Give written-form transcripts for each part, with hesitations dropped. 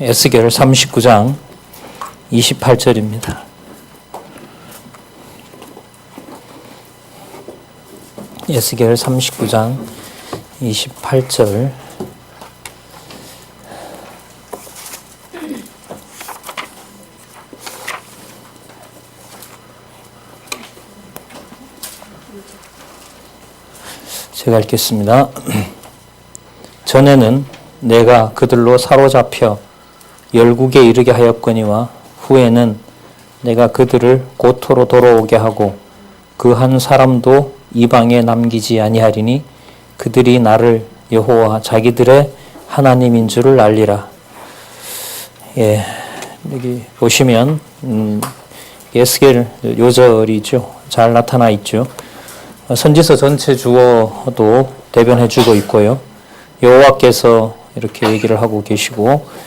에스겔 39장 28절입니다. 에스겔 39장 28절. 제가 읽겠습니다. 전에는 내가 그들로 사로잡혀 열국에 이르게 하였거니와 후에는 내가 그들을 고토로 돌아오게 하고 그 한 사람도 이방에 남기지 아니하리니 그들이 나를 여호와 자기들의 하나님인 줄을 알리라. 예, 여기 보시면 에스겔 요절이죠. 잘 나타나 있죠. 선지서 전체 주어도 대변해 주고 있고요. 여호와께서 이렇게 얘기를 하고 계시고,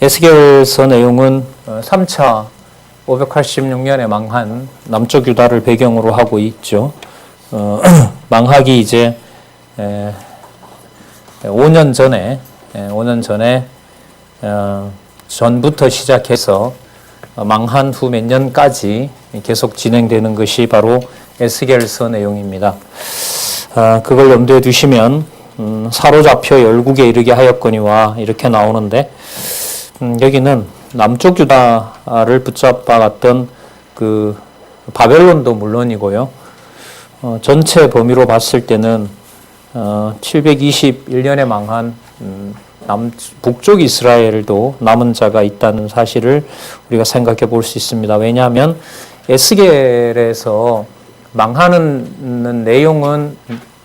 에스겔서 내용은 3차 586년에 망한 남쪽 유다를 배경으로 하고 있죠. 망하기 이제 5년 전에 전부터 시작해서 망한 후 몇 년까지 계속 진행되는 것이 바로 에스겔서 내용입니다. 그걸 염두에 두시면 사로잡혀 열국에 이르게 하였거니와 이렇게 나오는데, 여기는 남쪽 유다를 붙잡아갔던 그 바벨론도 물론이고요. 전체 범위로 봤을 때는 721년에 망한 북쪽 이스라엘도 남은 자가 있다는 사실을 우리가 생각해 볼 수 있습니다. 왜냐하면 에스겔에서 망하는 내용은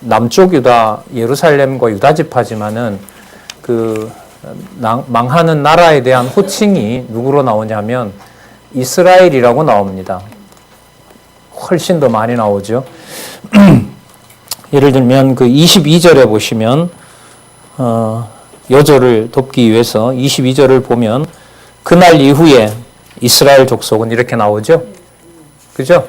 남쪽 유다, 예루살렘과 유다 지파지만은 그 망하는 나라에 대한 호칭이 누구로 나오냐면 이스라엘이라고 나옵니다. 훨씬 더 많이 나오죠. 예를 들면 그 22절에 보시면 여절을 돕기 위해서 22절을 보면 그날 이후에 이스라엘 족속은 이렇게 나오죠. 그죠?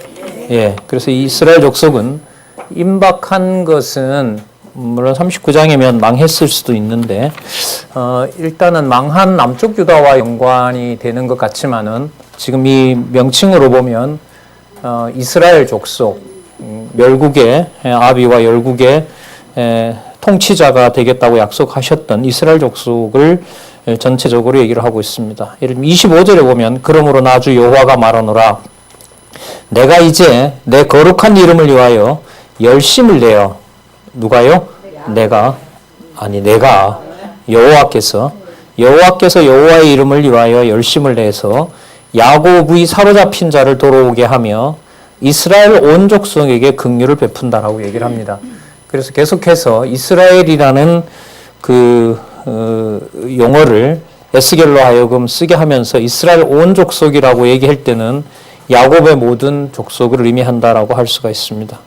예. 그래서 이스라엘 족속은 임박한 것은 물론 39장이면 망했을 수도 있는데 일단은 망한 남쪽 유다와 연관이 되는 것 같지만은 지금 이 명칭으로 보면 이스라엘 족속, 열국의 아비와 열국의 통치자가 되겠다고 약속하셨던 이스라엘 족속을 전체적으로 얘기를 하고 있습니다. 예를 들면 25절에 보면 그러므로 나주 여호와가 말하노라 내가 이제 내 거룩한 이름을 위하여 열심을 내어 누가요? 내가 여호와께서 여호와의 이름을 위하여 열심을 내서 야곱의 사로잡힌 자를 돌아오게 하며 이스라엘 온 족속에게 긍휼을 베푼다라고 얘기를 합니다. 그래서 계속해서 이스라엘이라는 그 용어를 에스겔로 하여금 쓰게 하면서 이스라엘 온 족속이라고 얘기할 때는 야곱의 모든 족속을 의미한다라고 할 수가 있습니다.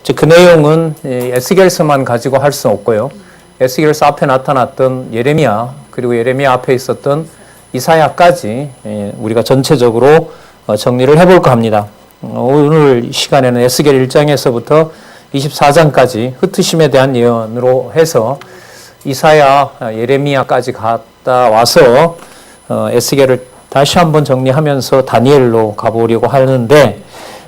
즉 그 내용은 에스겔서만 가지고 할 수 없고요. 에스겔서 앞에 나타났던 예레미야 그리고 예레미야 앞에 있었던 이사야까지 우리가 전체적으로 정리를 해볼까 합니다. 오늘 시간에는 에스겔 1장에서부터 24장까지 흩으심에 대한 예언으로 해서 이사야, 예레미야까지 갔다 와서 에스겔을 다시 한번 정리하면서 다니엘로 가보려고 하는데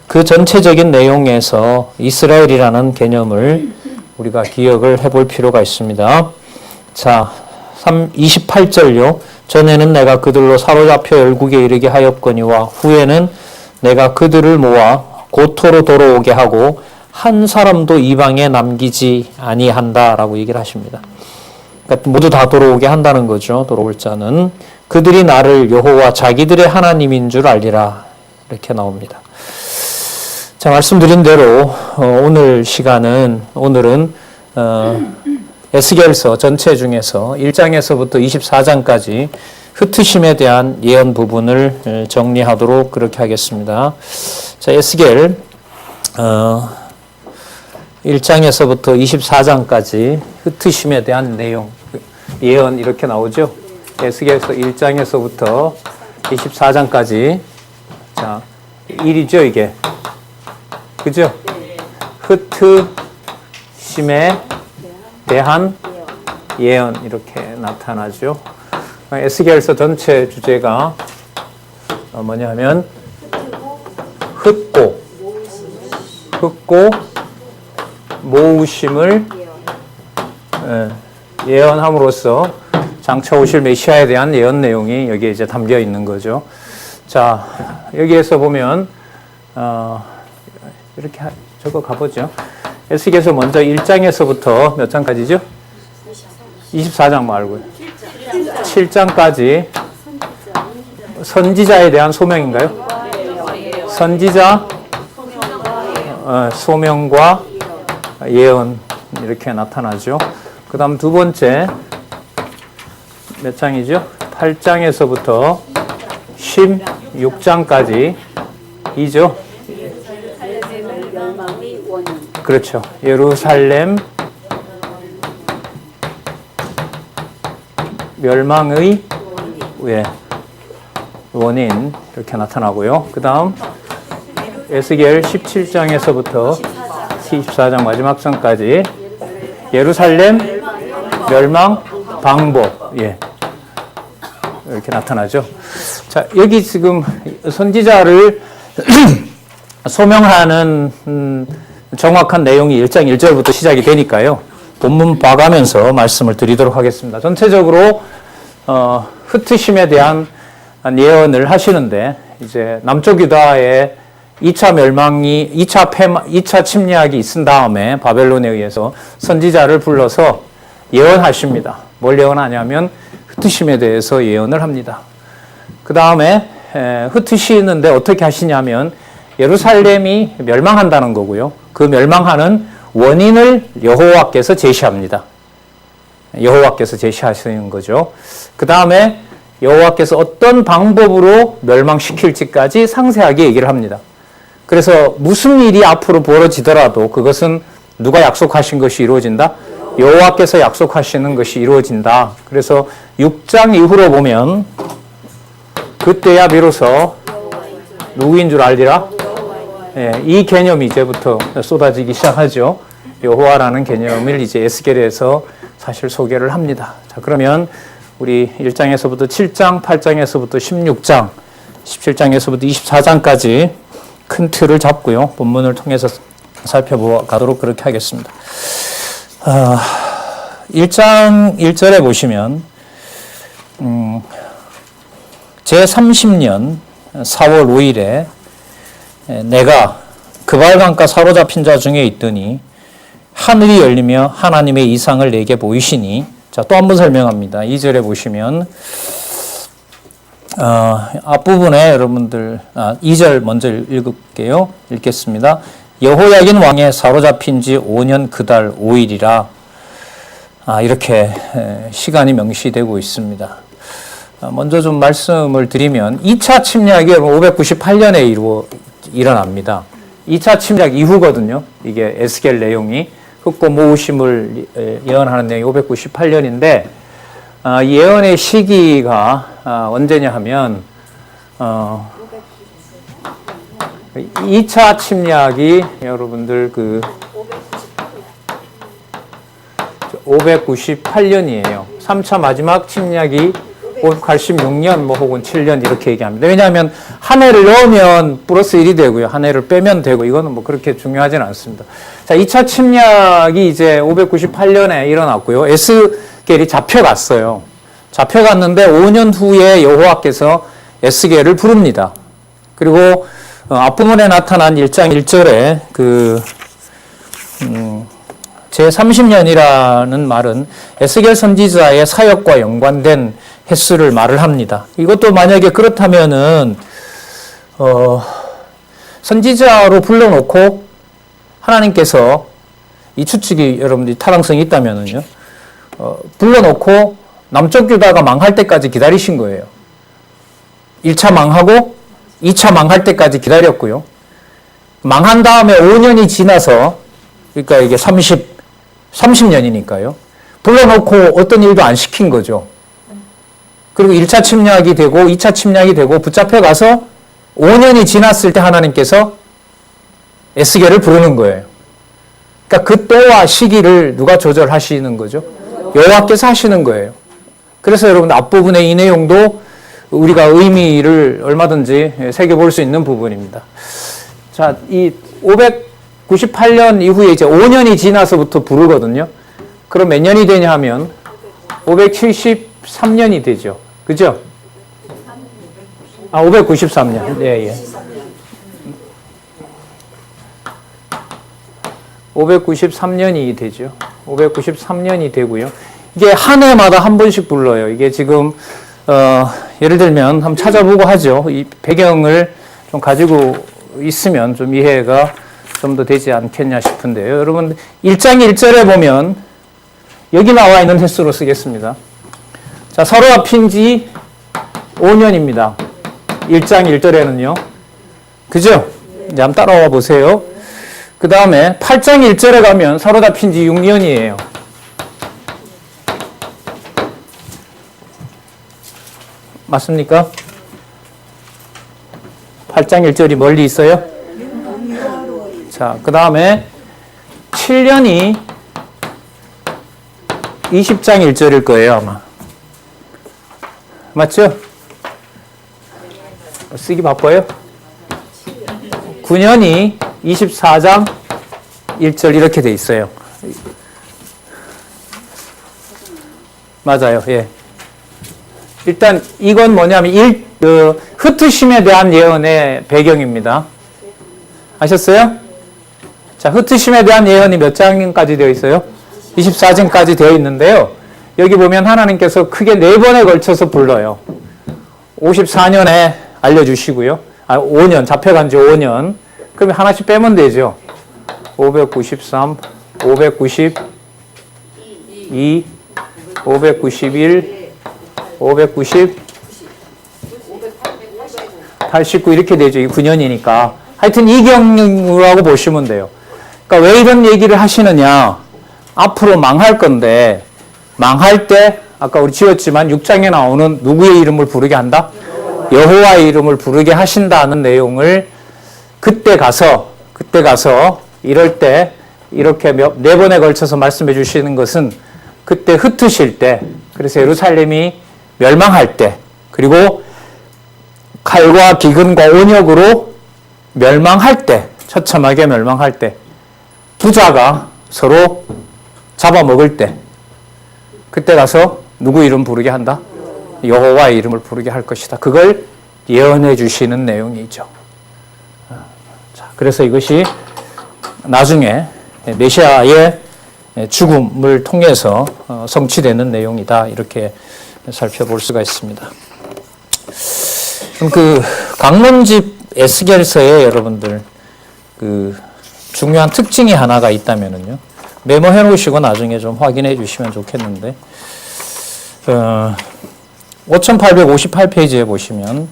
그 전체적인 내용에서 이스라엘이라는 개념을 우리가 기억을 해볼 필요가 있습니다. 자, 28절요. 전에는 내가 그들로 사로잡혀 열국에 이르게 하였거니와 후에는 내가 그들을 모아 고토로 돌아오게 하고 한 사람도 이방에 남기지 아니한다라고 얘기를 하십니다. 그러니까 모두 다 돌아오게 한다는 거죠. 돌아올 자는 그들이 나를 여호와 자기들의 하나님인 줄 알리라 이렇게 나옵니다. 자, 말씀드린 대로 오늘은 에스겔서 전체 중에서 1장에서부터 24장까지 흩으심에 대한 예언 부분을 정리하도록 그렇게 하겠습니다. 자, 에스겔 1장에서부터 24장까지 흩으심에 대한 내용, 예언 이렇게 나오죠. 에스겔서 1장에서부터 24장까지 자, 1이죠 이게. 그죠? 흩으심에 대한 예언 이렇게 나타나죠. 에스겔서 전체 주제가 뭐냐 하면 흩고 모으심을 예언함으로써 장차 오실 메시아에 대한 예언 내용이 여기에 이제 담겨 있는 거죠. 자, 여기에서 보면 이렇게 적어 가보죠. 에스겔서 먼저 1장에서부터 몇 장까지죠? 24장 말고요. 7장까지 선지자에 대한 소명인가요? 선지자, 소명과 예언 이렇게 나타나죠. 그 다음 두 번째 몇 장이죠? 8장에서부터 16장까지 이죠. 그렇죠. 예루살렘 멸망의 원인 이렇게 나타나고요. 그 다음 에스겔 17장에서부터 24장 마지막 장까지 예루살렘 멸망 방법 이렇게 나타나죠. 자, 여기 지금 선지자를 소명하는 정확한 내용이 1장 1절부터 시작이 되니까요. 본문 봐가면서 말씀을 드리도록 하겠습니다. 전체적으로 흩으심에 대한 예언을 하시는데 이제 남쪽 유다의 2차 멸망이 2차 침략이 있은 다음에 바벨론에 의해서 선지자를 불러서 예언하십니다. 뭘 예언하냐면 흩으심에 대해서 예언을 합니다. 그 다음에 흩으시는데 어떻게 하시냐면 예루살렘이 멸망한다는 거고요. 그 멸망하는 원인을 여호와께서 제시합니다. 여호와께서 제시하시는 거죠. 그 다음에 여호와께서 어떤 방법으로 멸망시킬지까지 상세하게 얘기를 합니다. 그래서 무슨 일이 앞으로 벌어지더라도 그것은 누가 약속하신 것이 이루어진다? 여호와께서 약속하시는 것이 이루어진다. 그래서 6장 이후로 보면 그때야 비로소 누구인 줄 알리라? 이 개념이 이제부터 쏟아지기 시작하죠. 여호와라는 개념을 이제 에스겔에서 사실 소개를 합니다. 자, 그러면 우리 1장에서부터 7장, 8장에서부터 16장, 17장에서부터 24장까지 큰 틀을 잡고요. 본문을 통해서 살펴보도록 그렇게 하겠습니다. 1장 1절에 보시면 제30년 4월 5일에 내가 그발강가 사로잡힌 자 중에 있더니 하늘이 열리며 하나님의 이상을 내게 보이시니. 자, 또 한 번 설명합니다. 2절에 보시면 앞부분에 여러분들 2절 먼저 읽을게요. 읽겠습니다. 여호야긴 왕의 사로잡힌 지 5년 그달 5일이라. 이렇게 시간이 명시되고 있습니다. 먼저 좀 말씀을 드리면 2차 침략이 598년에 일어납니다. 2차 침략 이후거든요. 이게 에스겔 내용이 흩고 모으심을 예언하는 내용이 598년인데 예언의 시기가 언제냐 하면 2차 침략이 여러분들 598년이에요. 3차 마지막 침략이 586년 혹은 7년 이렇게 얘기합니다. 왜냐하면 한 해를 넣으면 플러스 1이 되고요. 한 해를 빼면 되고 이거는 그렇게 중요하지는 않습니다. 자, 2차 침략이 이제 598년에 일어났고요. 에스겔이 잡혀갔어요. 잡혀갔는데 5년 후에 여호와께서 에스겔을 부릅니다. 그리고 앞부분에 나타난 1장 1절에 제30년이라는 말은 에스겔 선지자의 사역과 연관된 횟수를 말을 합니다. 이것도 만약에 그렇다면은 선지자로 불러놓고 하나님께서 이 추측이 여러분들이 타당성이 있다면은요, 불러놓고 남쪽 유다가 망할 때까지 기다리신 거예요. 1차 망하고 2차 망할 때까지 기다렸고요. 망한 다음에 5년이 지나서, 그러니까 이게 30년이니까요. 불러놓고 어떤 일도 안 시킨 거죠. 그리고 1차 침략이 되고 2차 침략이 되고 붙잡혀가서 5년이 지났을 때 하나님께서 에스겔을 부르는 거예요. 그러니까 그 때와 시기를 누가 조절하시는 거죠? 여호와께서 하시는 거예요. 그래서 여러분 앞부분의 이 내용도 우리가 의미를 얼마든지 새겨볼 수 있는 부분입니다. 자, 이 598년 이후에 이제 5년이 지나서부터 부르거든요. 그럼 몇 년이 되냐 하면 573년이 되죠. 그죠? 593년. 예, 예. 593년이 되죠. 593년이 되고요. 이게 한 해마다 한 번씩 불러요. 이게 지금 예를 들면 한번 찾아보고 하죠. 이 배경을 좀 가지고 있으면 좀 이해가 좀 더 되지 않겠냐 싶은데요. 여러분 1장 1절에 보면 여기 나와 있는 횟수로 쓰겠습니다. 자, 서로 합힌 지 5년입니다. 1장 1절에는요. 그죠? 이제 한번 따라와 보세요. 그 다음에 8장 1절에 가면 서로 합힌 지 6년이에요. 맞습니까? 8장 1절이 멀리 있어요? 자, 그 다음에 7년이 20장 1절일 거예요, 아마. 맞죠? 쓰기 바빠요? 9년이 24장 1절 이렇게 돼 있어요. 맞아요, 예. 일단 이건 뭐냐면 흩으심에 대한 예언의 배경입니다. 아셨어요? 자, 흩으심에 대한 예언이 몇 장까지 되어 있어요? 24장까지 되어 있는데요. 여기 보면 하나님께서 크게 4번에 걸쳐서 불러요. 54년에 알려주시고요. 5년, 잡혀간 지 5년. 그러면 하나씩 빼면 되죠. 593, 592, 591, 590, 89 이렇게 되죠. 이 9년이니까. 하여튼 이 경우라고 보시면 돼요. 그러니까 왜 이런 얘기를 하시느냐. 앞으로 망할 건데 망할 때 아까 우리 지었지만 6장에 나오는 누구의 이름을 부르게 한다? 여호와의 이름을 부르게 하신다는 내용을 그때 가서 이럴 때 이렇게 4번에 걸쳐서 말씀해 주시는 것은 그때 흩으실 때, 그래서 예루살렘이 멸망할 때, 그리고 칼과 기근과 온역으로 멸망할 때, 처참하게 멸망할 때, 부자가 서로 잡아먹을 때, 그때 가서 누구 이름 부르게 한다? 여호와의 이름을 부르게 할 것이다. 그걸 예언해 주시는 내용이죠. 자, 그래서 이것이 나중에 메시아의 죽음을 통해서 성취되는 내용이다. 이렇게 살펴볼 수가 있습니다. 그럼 그 강론집 에스겔서에 여러분들 그 중요한 특징이 하나가 있다면은요. 메모해 놓으시고 나중에 좀 확인해 주시면 좋겠는데 5858페이지에 보시면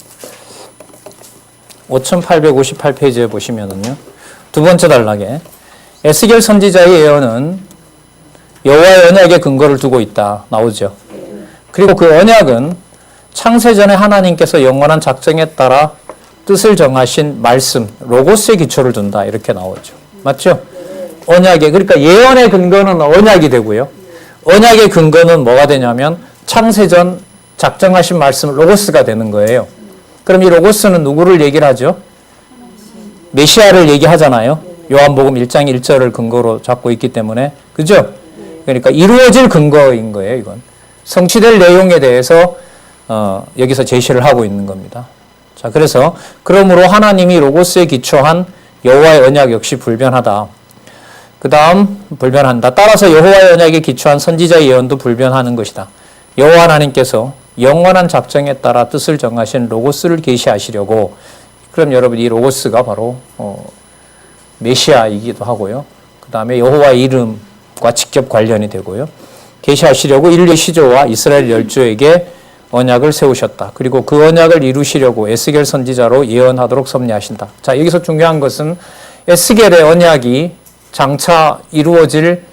5858페이지에 보시면은요. 두 번째 단락에 에스겔 선지자의 예언은 여호와의 언약에 근거를 두고 있다. 나오죠. 그리고 그 언약은 창세전에 하나님께서 영원한 작정에 따라 뜻을 정하신 말씀, 로고스의 기초를 둔다. 이렇게 나오죠. 맞죠? 언약에, 그러니까 예언의 근거는 언약이 되고요. 언약의 근거는 뭐가 되냐면 창세전 작정하신 말씀, 로고스가 되는 거예요. 그럼 이 로고스는 누구를 얘기를 하죠? 메시아를 얘기하잖아요. 요한복음 1장 1절을 근거로 잡고 있기 때문에. 그죠? 그러니까 이루어질 근거인 거예요, 이건. 성취될 내용에 대해서 여기서 제시를 하고 있는 겁니다. 자, 그래서 그러므로 하나님이 로고스에 기초한 여호와의 언약 역시 불변하다. 그 다음 불변한다. 따라서 여호와의 언약에 기초한 선지자의 예언도 불변하는 것이다. 여호와 하나님께서 영원한 작정에 따라 뜻을 정하신 로고스를 계시하시려고, 그럼 여러분 이 로고스가 바로 메시아이기도 하고요. 그 다음에 여호와의 이름과 직접 관련이 되고요. 계시하시려고 인류 시조와 이스라엘 열조에게 언약을 세우셨다. 그리고 그 언약을 이루시려고 에스겔 선지자로 예언하도록 섭리하신다. 자, 여기서 중요한 것은 에스겔의 언약이 장차 이루어질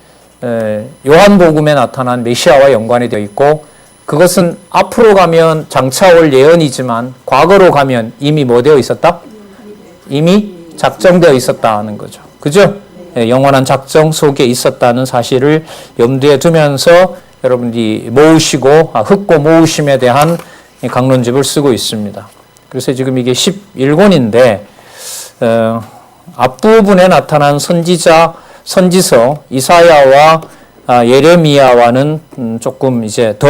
요한복음에 나타난 메시아와 연관이 되어 있고, 그것은 앞으로 가면 장차 올 예언이지만 과거로 가면 이미 뭐 되어 있었다? 이미 작정되어 있었다는 거죠. 그죠? 영원한 작정 속에 있었다는 사실을 염두에 두면서 여러분들이 모으시고 흙고 모으심에 대한 강론집을 쓰고 있습니다. 그래서 지금 이게 11권인데 앞부분에 나타난 선지서 이사야와 예레미야와는 조금 이제 더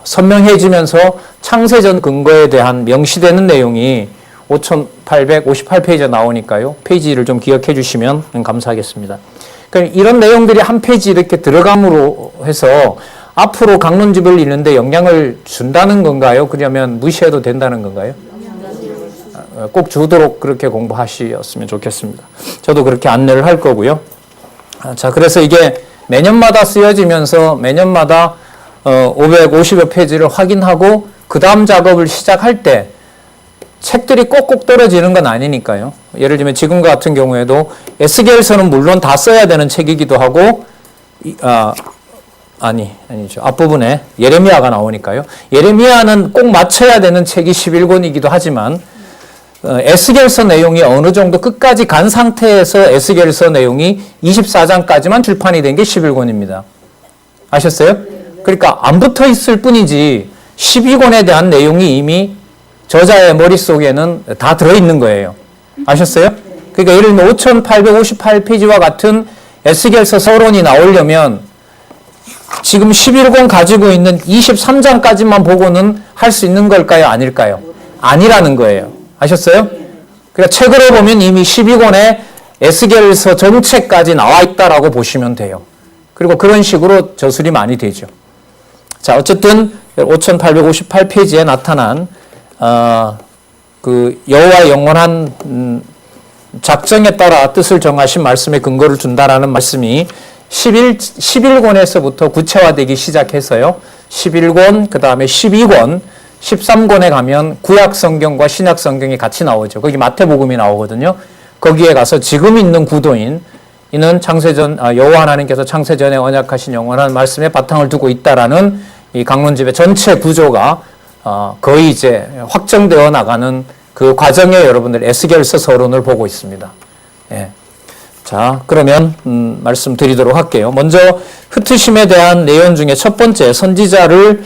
선명해지면서 창세전 근거에 대한 명시되는 내용이 5858페이지에 나오니까요. 페이지를 좀 기억해 주시면 감사하겠습니다. 그러니까 이런 내용들이 한 페이지 이렇게 들어감으로 해서 앞으로 강론집을 읽는데 영향을 준다는 건가요? 그러면 무시해도 된다는 건가요? 꼭 주도록 그렇게 공부하셨으면 좋겠습니다. 저도 그렇게 안내를 할 거고요. 자, 그래서 이게 매년마다 쓰여지면서 매년마다 550여 페이지를 확인하고 그 다음 작업을 시작할 때 책들이 꼭꼭 떨어지는 건 아니니까요. 예를 들면 지금 같은 경우에도 에스겔서는 물론 다 써야 되는 책이기도 하고 아니죠. 앞부분에 예레미야가 나오니까요. 예레미야는 꼭 맞춰야 되는 책이 11권이기도 하지만 에스겔서 내용이 어느 정도 끝까지 간 상태에서 에스겔서 내용이 24장까지만 출판이 된 게 11권입니다. 아셨어요? 그러니까 안 붙어 있을 뿐이지 12권에 대한 내용이 이미 저자의 머릿속에는 다 들어있는 거예요. 아셨어요? 그러니까 예를 들면 5858페이지와 같은 에스겔서 서론이 나오려면 지금 11권 가지고 있는 23장까지만 보고는 할 수 있는 걸까요? 아닐까요? 아니라는 거예요. 아셨어요? 그러니까 책으로 보면 이미 12권에 에스겔서 전체까지 나와 있다라고 보시면 돼요. 그리고 그런 식으로 저술이 많이 되죠. 자, 어쨌든 5858페이지에 나타난 그 여호와의 영원한 작정에 따라 뜻을 정하신 말씀에 근거를 준다라는 말씀이 11권에서부터 구체화되기 시작해서요. 11권, 그 다음에 12권, 13권에 가면 구약 성경과 신약 성경이 같이 나오죠. 거기 마태복음이 나오거든요. 거기에 가서 지금 있는 구도인 이는 창세전 여호와 하나님께서 창세전에 언약하신 영원한 말씀에 바탕을 두고 있다라는 이 강론집의 전체 구조가 거의 이제 확정되어 나가는 그 과정에 여러분들 에스겔서 서론을 보고 있습니다. 예. 자, 그러면 말씀드리도록 할게요. 먼저 흩으심에 대한 내용 중에 첫 번째 선지자를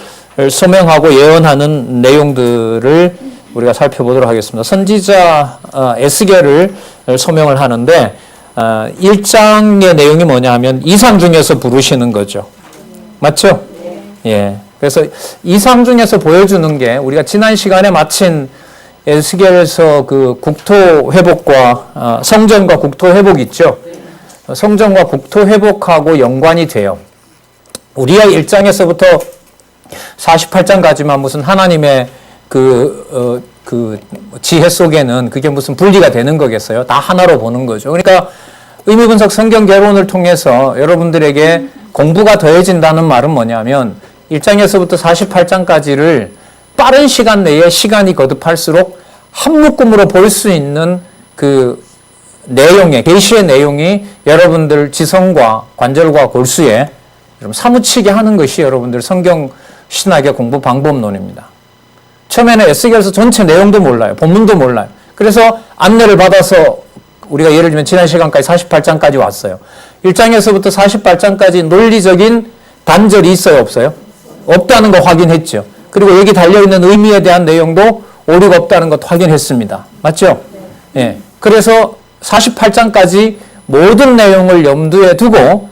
소명하고 예언하는 내용들을 우리가 살펴보도록 하겠습니다. 선지자 에스겔을 소명을 하는데 1장의 내용이 뭐냐 하면 이상 중에서 부르시는 거죠. 맞죠? 예. 그래서 이상 중에서 보여주는 게 우리가 지난 시간에 마친 에스겔에서 그 국토 회복과 성전과 국토 회복 있죠. 성전과 국토 회복하고 연관이 돼요. 우리가 1장에서부터 48장까지만 무슨 하나님의 그 지혜 속에는 그게 무슨 분리가 되는 거겠어요? 다 하나로 보는 거죠. 그러니까 의미분석 성경 개론을 통해서 여러분들에게 공부가 더해진다는 말은 뭐냐면 1장에서부터 48장까지를 빠른 시간 내에 시간이 거듭할수록 한 묶음으로 볼 수 있는 그 내용의 계시의 내용이 여러분들 지성과 관절과 골수에 사무치게 하는 것이 여러분들 성경 신학의 공부 방법론입니다. 처음에는 에스겔서 전체 내용도 몰라요. 본문도 몰라요. 그래서 안내를 받아서 우리가 예를 들면 지난 시간까지 48장까지 왔어요. 1장에서부터 48장까지 논리적인 단절이 있어요? 없어요? 없다는 거 확인했죠. 그리고 여기 달려있는 의미에 대한 내용도 오류가 없다는 것 확인했습니다. 맞죠? 예. 그래서 48장까지 모든 내용을 염두에 두고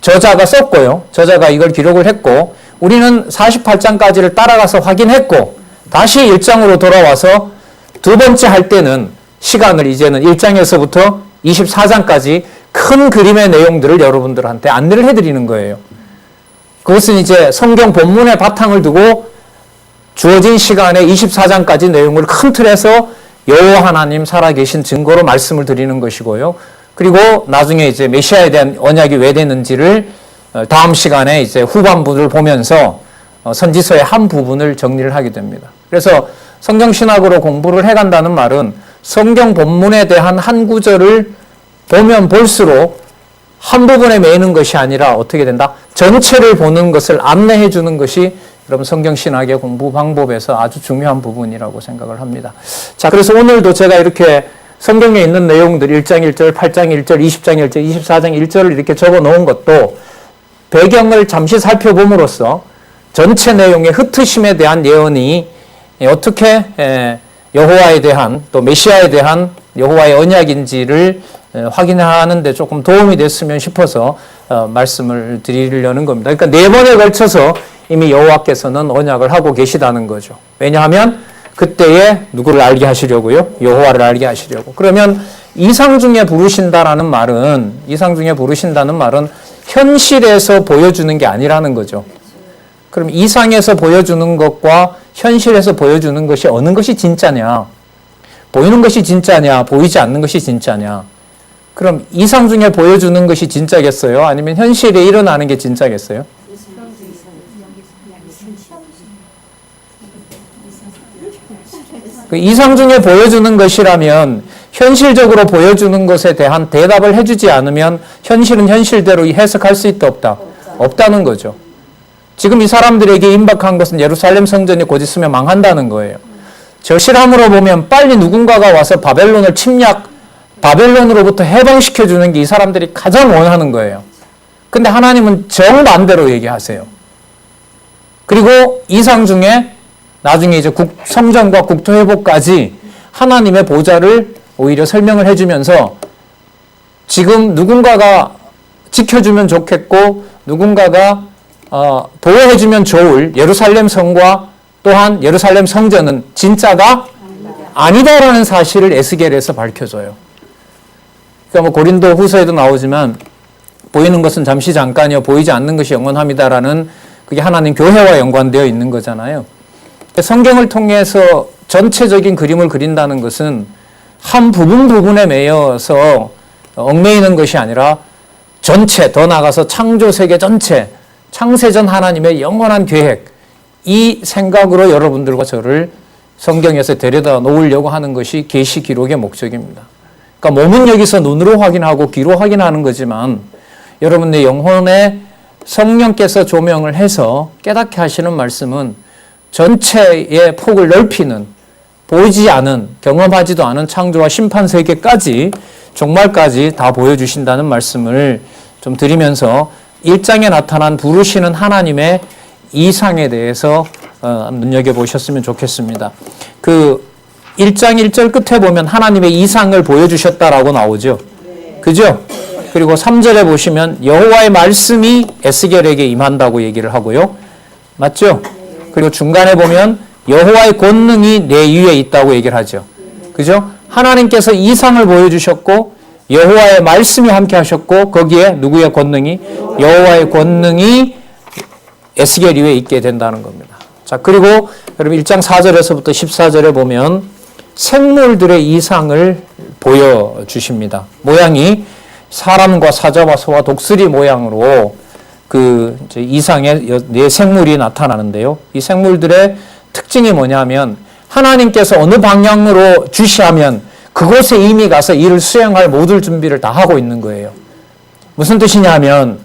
저자가 썼고요. 저자가 이걸 기록을 했고 우리는 48장까지를 따라가서 확인했고 다시 1장으로 돌아와서 두 번째 할 때는 시간을 이제는 1장에서부터 24장까지 큰 그림의 내용들을 여러분들한테 안내를 해드리는 거예요. 그것은 이제 성경 본문의 바탕을 두고 주어진 시간에 24장까지 내용을 큰 틀에서 여호와 하나님 살아계신 증거로 말씀을 드리는 것이고요. 그리고 나중에 이제 메시아에 대한 언약이 왜 되는지를 다음 시간에 이제 후반부를 보면서 선지서의 한 부분을 정리를 하게 됩니다. 그래서 성경신학으로 공부를 해간다는 말은 성경 본문에 대한 한 구절을 보면 볼수록 한 부분에 매이는 것이 아니라 어떻게 된다? 전체를 보는 것을 안내해 주는 것이 여러분 성경신학의 공부 방법에서 아주 중요한 부분이라고 생각을 합니다. 자, 그래서 오늘도 제가 이렇게 성경에 있는 내용들 1장 1절, 8장 1절, 20장 1절, 24장 1절을 이렇게 적어 놓은 것도 배경을 잠시 살펴봄으로써 전체 내용의 흩으심에 대한 예언이 어떻게 여호와에 대한 또 메시아에 대한 여호와의 언약인지를 확인하는 데 조금 도움이 됐으면 싶어서 말씀을 드리려는 겁니다. 그러니까 4번에 걸쳐서 이미 여호와께서는 언약을 하고 계시다는 거죠. 왜냐하면 그때에 누구를 알게 하시려고요? 여호와를 알게 하시려고. 그러면 이상 중에 부르신다는 말은 현실에서 보여주는 게 아니라는 거죠. 그럼 이상에서 보여주는 것과 현실에서 보여주는 것이 어느 것이 진짜냐? 보이는 것이 진짜냐? 보이지 않는 것이 진짜냐? 그럼 이상 중에 보여주는 것이 진짜겠어요? 아니면 현실에 일어나는 게 진짜겠어요? 그 이상 중에 보여주는 것이라면 현실적으로 보여주는 것에 대한 대답을 해주지 않으면 현실은 현실대로 해석할 수 있다 없다? 없다는 거죠. 지금 이 사람들에게 임박한 것은 예루살렘 성전이 곧 있으면 망한다는 거예요. 절실함으로 보면 빨리 누군가가 와서 바벨론으로부터 해방시켜주는 게 이 사람들이 가장 원하는 거예요. 근데 하나님은 정반대로 얘기하세요. 그리고 이상 중에 나중에 이제 성전과 국토 회복까지 하나님의 보좌를 오히려 설명을 해주면서 지금 누군가가 지켜주면 좋겠고 누군가가 보호해주면 좋을 예루살렘 성과 또한 예루살렘 성전은 진짜가 아니다라는 사실을 에스겔에서 밝혀줘요. 그러니까 뭐 고린도 후서에도 나오지만 보이는 것은 잠시 잠깐이요 보이지 않는 것이 영원합니다라는 그게 하나님 교회와 연관되어 있는 거잖아요. 성경을 통해서 전체적인 그림을 그린다는 것은 한 부분에 매여서 얽매이는 것이 아니라 전체, 더 나아가서 창조 세계 전체, 창세전 하나님의 영원한 계획, 이 생각으로 여러분들과 저를 성경에서 데려다 놓으려고 하는 것이 계시 기록의 목적입니다. 그러니까 몸은 여기서 눈으로 확인하고 귀로 확인하는 거지만 여러분의 영혼에 성령께서 조명을 해서 깨닫게 하시는 말씀은 전체의 폭을 넓히는 보이지 않은 경험하지도 않은 창조와 심판 세계까지 종말까지 다 보여주신다는 말씀을 좀 드리면서 1장에 나타난 부르시는 하나님의 이상에 대해서 눈여겨보셨으면 좋겠습니다. 그 1장 1절 끝에 보면 하나님의 이상을 보여주셨다라고 나오죠. 그죠? 그리고 3절에 보시면 여호와의 말씀이 에스겔에게 임한다고 얘기를 하고요. 맞죠? 그리고 중간에 보면 여호와의 권능이 내 위에 있다고 얘기를 하죠. 그죠? 하나님께서 이상을 보여주셨고 여호와의 말씀이 함께 하셨고 거기에 누구의 권능이? 여호와의 권능이 에스겔 위에 있게 된다는 겁니다. 자, 그리고 여러분 1장 4절에서부터 14절에 보면 생물들의 이상을 보여주십니다. 모양이 사람과 사자와 소와 독수리 모양으로 그 이상의 네 생물이 나타나는데요. 이 생물들의 특징이 뭐냐면 하나님께서 어느 방향으로 주시하면 그곳에 이미 가서 이를 수행할 모든 준비를 다 하고 있는 거예요. 무슨 뜻이냐면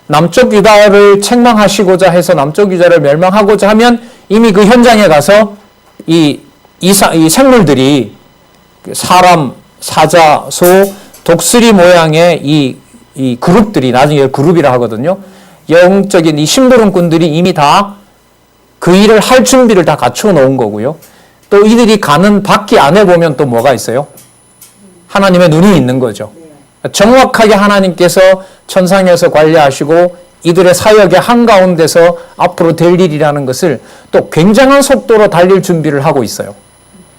남쪽 유다를 책망하시고자 해서 남쪽 유다를 멸망하고자 하면 이미 그 현장에 가서 이 생물들이 사람, 사자, 소, 독수리 모양의 이 그룹들이 나중에 그룹이라 하거든요. 영적인 이 심부름꾼들이 이미 다 그 일을 할 준비를 다 갖추어 놓은 거고요. 또 이들이 가는 바퀴 안에 보면 또 뭐가 있어요? 하나님의 눈이 있는 거죠. 정확하게 하나님께서 천상에서 관리하시고 이들의 사역의 한가운데서 앞으로 될 일이라는 것을 또 굉장한 속도로 달릴 준비를 하고 있어요.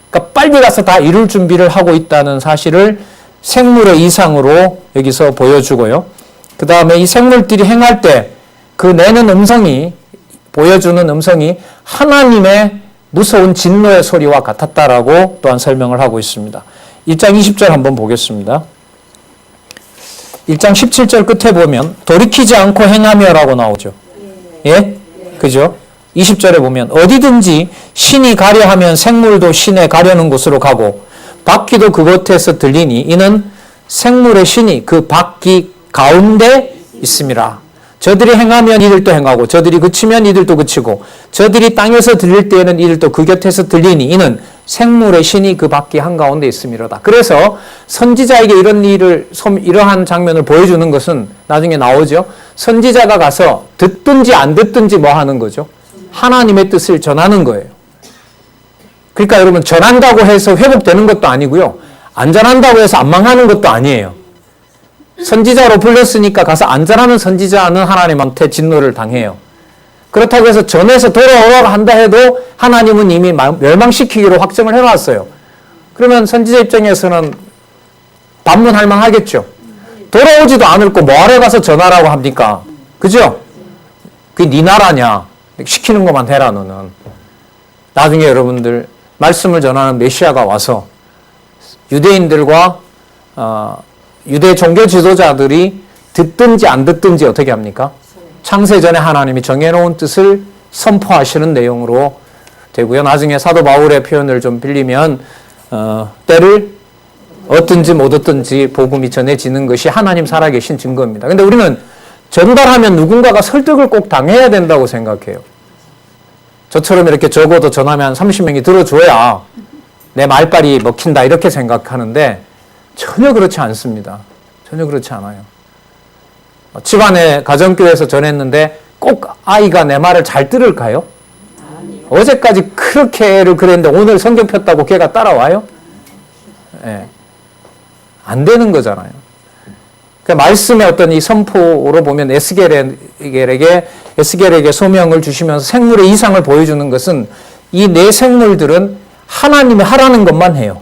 그러니까 빨리 가서 다 이룰 준비를 하고 있다는 사실을 생물의 이상으로 여기서 보여주고요. 그 다음에 이 생물들이 행할 때 그 내는 음성이 보여주는 음성이 하나님의 무서운 진노의 소리와 같았다라고 또한 설명을 하고 있습니다. 1장 20절 한번 보겠습니다. 1장 17절 끝에 보면 돌이키지 않고 행하며라고 나오죠. 예? 그죠? 20절에 보면 어디든지 신이 가려 하면 생물도 신에 가려는 곳으로 가고 바퀴도 그곳에서 들리니 이는 생물의 신이 그 바퀴 가운데 있음이라. 저들이 행하면 이들도 행하고 저들이 그치면 이들도 그치고 저들이 땅에서 들릴 때에는 이들도 그 곁에서 들리니 이는 생물의 신이 그 바퀴 한가운데 있음이로다. 그래서 선지자에게 이러한 장면을 보여주는 것은 나중에 나오죠. 선지자가 가서 듣든지 안 듣든지 뭐 하는 거죠? 하나님의 뜻을 전하는 거예요. 그러니까 여러분, 전한다고 해서 회복되는 것도 아니고요. 안 전한다고 해서 안 망하는 것도 아니에요. 선지자로 불렸으니까 가서 안 전하는 선지자는 하나님한테 진노를 당해요. 그렇다고 해서 전해서 돌아오라고 한다 해도 하나님은 이미 멸망시키기로 확정을 해놨어요. 그러면 선지자 입장에서는 반문할 만하겠죠. 돌아오지도 않을 거 뭐하러 가서 전하라고 합니까? 그죠? 그게 네 나라냐? 시키는 것만 해라 너는. 나중에 여러분들 말씀을 전하는 메시아가 와서 유대인들과 유대 종교 지도자들이 듣든지 안 듣든지 어떻게 합니까? 창세전에 하나님이 정해놓은 뜻을 선포하시는 내용으로 되고요. 나중에 사도 바울의 표현을 좀 빌리면 때를 얻든지 못 얻든지 복음이 전해지는 것이 하나님 살아계신 증거입니다. 근데 우리는 전달하면 누군가가 설득을 꼭 당해야 된다고 생각해요. 저처럼 이렇게 적어도 전하면 30명이 들어줘야 내 말빨이 먹힌다 이렇게 생각하는데 전혀 그렇지 않습니다. 전혀 그렇지 않아요. 집안에 가정교회에서 전했는데 꼭 아이가 내 말을 잘 들을까요? 어제까지 그렇게 애를 그랬는데 오늘 성경 폈다고 걔가 따라와요? 예. 안 되는 거잖아요. 그 말씀의 어떤 이 선포로 보면 에스겔에게 소명을 주시면서 생물의 이상을 보여주는 것은 이 네 생물들은 하나님이 하라는 것만 해요.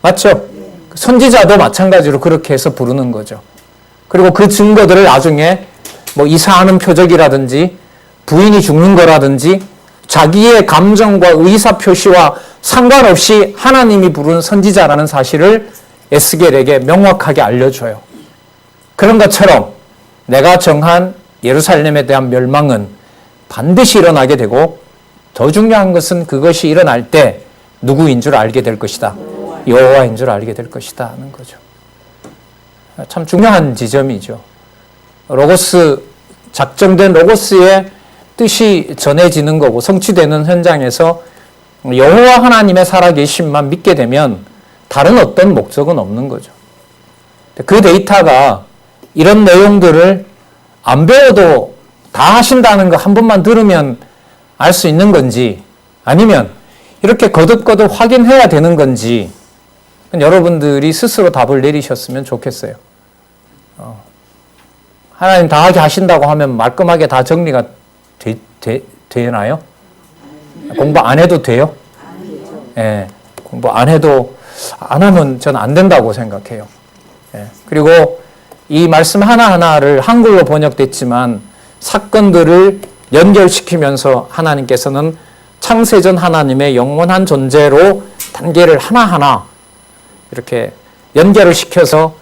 맞죠? 선지자도 마찬가지로 그렇게 해서 부르는 거죠. 그리고 그 증거들을 나중에 뭐 이사하는 표적이라든지 부인이 죽는 거라든지 자기의 감정과 의사 표시와 상관없이 하나님이 부른 선지자라는 사실을 에스겔에게 명확하게 알려줘요. 그런 것처럼 내가 정한 예루살렘에 대한 멸망은 반드시 일어나게 되고 더 중요한 것은 그것이 일어날 때 누구인 줄 알게 될 것이다. 여호와인 줄 알게 될 것이다 하는 거죠. 참 중요한 지점이죠. 로고스, 작정된 로고스의 뜻이 전해지는 거고 성취되는 현장에서 여호와 하나님의 살아계심만 믿게 되면 다른 어떤 목적은 없는 거죠. 그 데이터가 이런 내용들을 안 배워도 다 하신다는 거 한 번만 들으면 알 수 있는 건지 아니면 이렇게 거듭거듭 확인해야 되는 건지 여러분들이 스스로 답을 내리셨으면 좋겠어요. 하나님 다 하게 하신다고 하면 말끔하게 다 정리가 되나요? 공부 안 해도 돼요? 예, 공부 안 해도 안 하면 저는 안 된다고 생각해요. 예, 그리고 이 말씀 하나하나를 한글로 번역됐지만 사건들을 연결시키면서 하나님께서는 창세전 하나님의 영원한 존재로 단계를 하나하나 이렇게 연결을 시켜서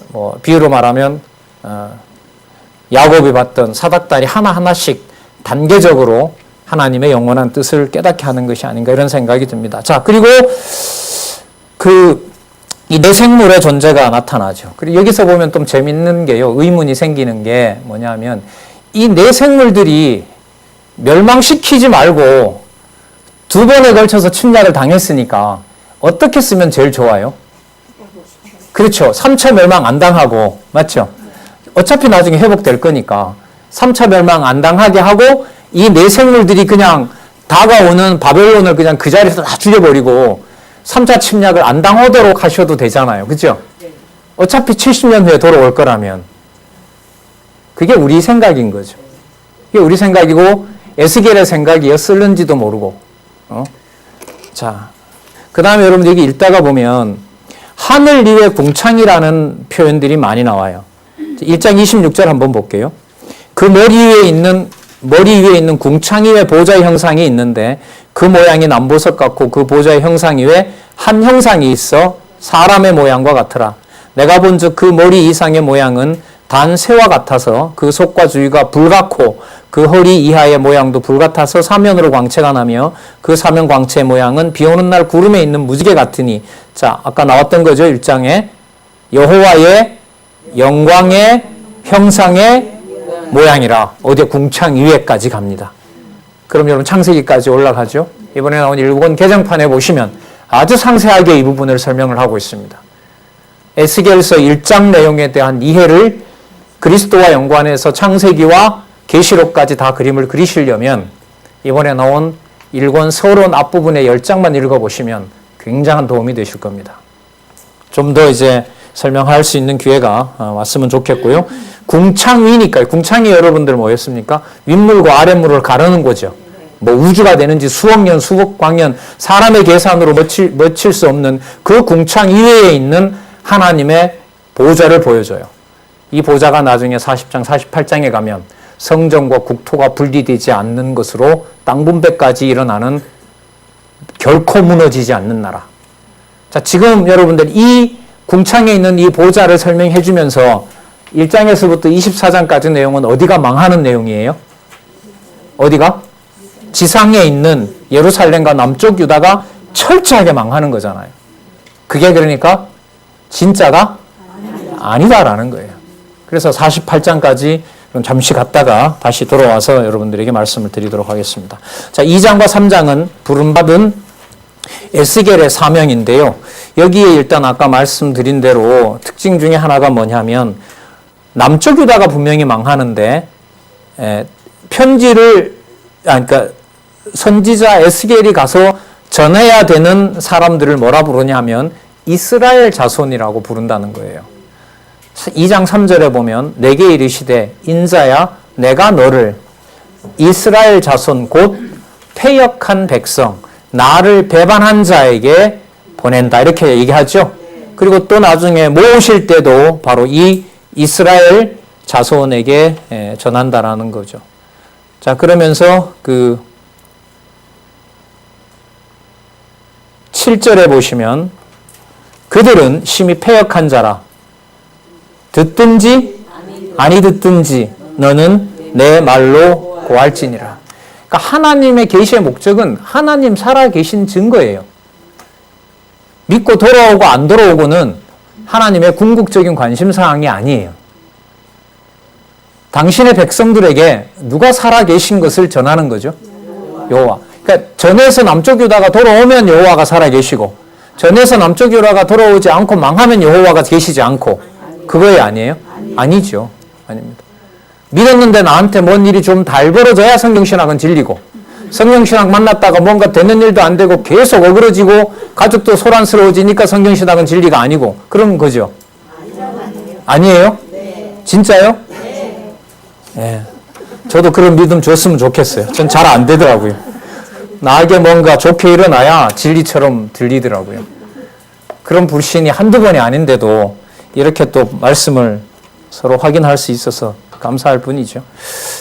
뭐 비유로 말하면 야곱이 봤던 사닥다리 하나하나씩 단계적으로 하나님의 영원한 뜻을 깨닫게 하는 것이 아닌가 이런 생각이 듭니다. 자, 그리고 이 네 생물의 존재가 나타나죠. 그리고 여기서 보면 좀 재밌는 게요. 의문이 생기는 게 뭐냐면 이 네 생물들이 멸망시키지 말고 두 번에 걸쳐서 침략을 당했으니까 어떻게 쓰면 제일 좋아요? 그렇죠. 3차 멸망 안 당하고, 맞죠? 어차피 나중에 회복될 거니까 3차 멸망 안 당하게 하고 이 네 생물들이 그냥 다가오는 바벨론을 그냥 그 자리에서 다 죽여버리고 3차 침략을 안 당하도록 하셔도 되잖아요. 그죠? 어차피 70년 후에 돌아올 거라면. 그게 우리 생각인 거죠. 그게 우리 생각이고 에스겔의 생각이었을는지도 모르고. 자, 그 다음에 여러분 여기 읽다가 보면 하늘 위에 궁창이라는 표현들이 많이 나와요. 1장 26절 한번 볼게요. 그 머리 위에 있는 궁창 위에 보좌의 형상이 있는데 그 모양이 남보석 같고 그 보좌의 형상 위에 한 형상이 있어 사람의 모양과 같으라. 내가 본즉 그 머리 이상의 모양은 단 새와 같아서 그 속과 주위가 불같고 그 허리 이하의 모양도 불같아서 사면으로 광채가 나며 그 사면 광채의 모양은 비 오는 날 구름에 있는 무지개 같으니. 자, 아까 나왔던 거죠. 1장에 여호와의 영광의 형상의 모양이라. 어디에 궁창 위에까지 갑니다. 그럼 여러분 창세기까지 올라가죠. 이번에 나온 일본 개정판에 보시면 아주 상세하게 이 부분을 설명을 하고 있습니다. 에스겔서 1장 내용에 대한 이해를 그리스도와 연관해서 창세기와 계시록까지 다 그림을 그리시려면 이번에 나온 1권 서론 앞부분의 10장만 읽어보시면 굉장한 도움이 되실 겁니다. 좀 더 이제 설명할 수 있는 기회가 왔으면 좋겠고요. 궁창위니까요. 궁창이 여러분들 뭐였습니까? 윗물과 아랫물을 가르는 거죠. 뭐 우주가 되는지 수억 년, 수억 광년 사람의 계산으로 며칠 수 없는 그 궁창 이외에 있는 하나님의 보좌를 보여줘요. 이 보좌가 나중에 40장, 48장에 가면 성전과 국토가 분리되지 않는 것으로 땅 분배까지 일어나는 결코 무너지지 않는 나라. 자, 지금 여러분들 이 궁창에 있는 이 보좌를 설명해 주면서 1장에서부터 24장까지 내용은 어디가 망하는 내용이에요? 어디가? 지상에 있는 예루살렘과 남쪽 유다가 철저하게 망하는 거잖아요. 그게 그러니까 진짜가 아니다라는 거예요. 그래서 48장까지 잠시 갔다가 다시 돌아와서 여러분들에게 말씀을 드리도록 하겠습니다. 자, 2장과 3장은 부름받은 에스겔의 사명인데요. 여기에 일단 아까 말씀드린 대로 특징 중에 하나가 뭐냐면 남쪽 유다가 분명히 망하는데 편지를 그러니까 선지자 에스겔이 가서 전해야 되는 사람들을 뭐라 부르냐 하면 이스라엘 자손이라고 부른다는 거예요. 2장 3절에 보면 내게 이르시되 인자야 내가 너를 이스라엘 자손 곧 패역한 백성 나를 배반한 자에게 보낸다 이렇게 얘기하죠. 그리고 또 나중에 모으실 때도 바로 이 이스라엘 자손에게 전한다라는 거죠. 자, 그러면서 그 7절에 보시면 그들은 심히 패역한 자라 듣든지 아니 듣든지 너는 내 말로 고할지니라. 그러니까 하나님의 계시의 목적은 하나님 살아계신 증거예요. 믿고 돌아오고 안 돌아오고는 하나님의 궁극적인 관심사항이 아니에요. 당신의 백성들에게 누가 살아계신 것을 전하는 거죠? 여호와. 그러니까 전에서 남쪽 유다가 돌아오면 여호와가 살아계시고 전에서 남쪽 유다가 돌아오지 않고 망하면 여호와가 계시지 않고 그거에 아니에요? 아니죠. 아닙니다. 믿었는데 나한테 뭔 일이 좀 달 벌어져야 성경신학은 진리고 성경신학 만났다가 뭔가 되는 일도 안 되고 계속 어그러지고 가족도 소란스러워지니까 성경신학은 진리가 아니고 그런 거죠. 아니에요? 진짜요? 네. 저도 그런 믿음 줬으면 좋겠어요. 전 잘 안 되더라고요. 나에게 뭔가 좋게 일어나야 진리처럼 들리더라고요. 그런 불신이 한두 번이 아닌데도 이렇게 또 말씀을 서로 확인할 수 있어서 감사할 뿐이죠.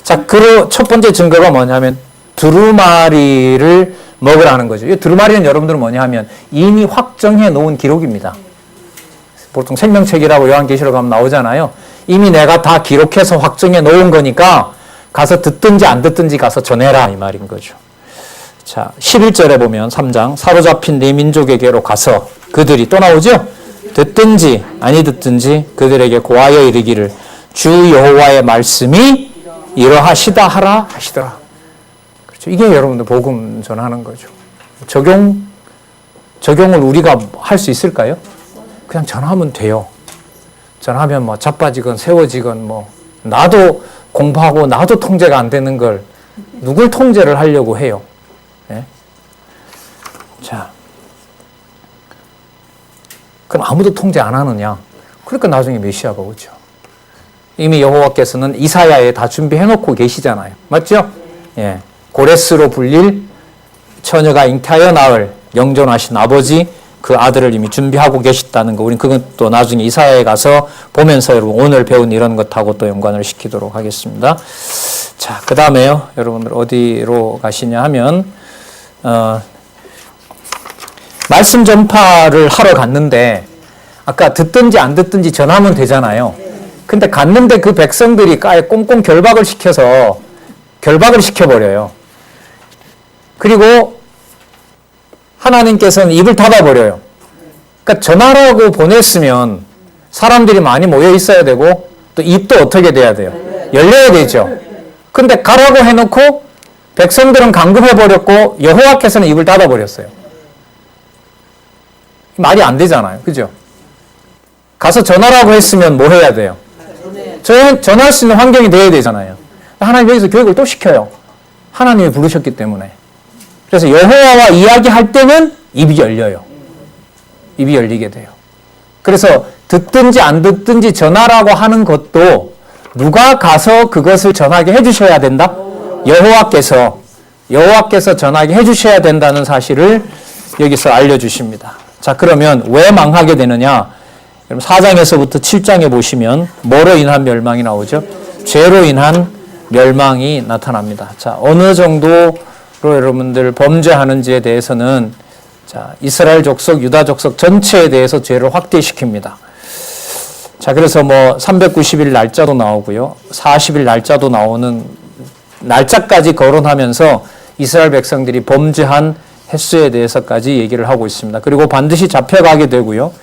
자, 그 첫 번째 증거가 뭐냐면 두루마리를 먹으라는 거죠. 이 두루마리는 여러분들은 뭐냐 하면 이미 확정해 놓은 기록입니다. 보통 생명책이라고 요한계시록 가면 나오잖아요. 이미 내가 다 기록해서 확정해 놓은 거니까 가서 듣든지 안 듣든지 가서 전해라 이 말인 거죠. 자, 11절에 보면 3장 사로잡힌 네 민족에게로 가서 그들이 또 나오죠. 듣든지 아니 듣든지 그들에게 고하여 이르기를 주 여호와의 말씀이 이러하시다 하라 하시더라. 그렇죠. 이게 여러분들 복음 전하는 거죠. 적용을 우리가 할 수 있을까요? 그냥 전하면 돼요. 전하면 뭐 자빠지건 세워지건 뭐 나도 공부하고 나도 통제가 안 되는 걸 누굴 통제를 하려고 해요. 네? 자, 그럼 아무도 통제 안 하느냐? 그러니까 나중에 메시아가 오죠. 이미 여호와께서는 이사야에 다 준비해놓고 계시잖아요. 맞죠? 예. 고레스로 불릴 처녀가 잉태하여 낳을 영존하신 아버지 그 아들을 이미 준비하고 계시다는 거. 우린 그것도 나중에 이사야에 가서 보면서 여러분 오늘 배운 이런 것하고 또 연관을 시키도록 하겠습니다. 자, 그 다음에요. 여러분들 어디로 가시냐 하면 말씀 전파를 하러 갔는데 아까 듣든지 안 듣든지 전하면 되잖아요. 근데 갔는데 그 백성들이 아예 꽁꽁 결박을 시켜버려요. 그리고 하나님께서는 입을 닫아버려요. 그러니까 전하라고 보냈으면 사람들이 많이 모여 있어야 되고 또 입도 어떻게 돼야 돼요? 열려야 되죠. 근데 가라고 해놓고 백성들은 감금해버렸고 여호와께서는 입을 닫아버렸어요. 말이 안 되잖아요. 그죠? 가서 전하라고 했으면 뭐 해야 돼요? 전할 수 있는 환경이 돼야 되잖아요. 하나님 여기서 교육을 또 시켜요. 하나님이 부르셨기 때문에. 그래서 여호와와 이야기할 때는 입이 열려요. 입이 열리게 돼요. 그래서 듣든지 안 듣든지 전하라고 하는 것도 누가 가서 그것을 전하게 해주셔야 된다? 여호와께서 전하게 해주셔야 된다는 사실을 여기서 알려주십니다. 자, 그러면 왜 망하게 되느냐? 여러분 4장에서부터 7장에 보시면 뭐로 인한 멸망이 나오죠? 죄로 인한 멸망이 나타납니다. 자, 어느 정도로 여러분들 범죄하는지에 대해서는 자, 이스라엘 족속, 유다 족속 전체에 대해서 죄를 확대시킵니다. 자, 그래서 뭐 390일 날짜도 나오고요. 40일 날짜도 나오는 날짜까지 거론하면서 이스라엘 백성들이 범죄한 횟수에 대해서까지 얘기를 하고 있습니다. 그리고 반드시 잡혀가게 되고요.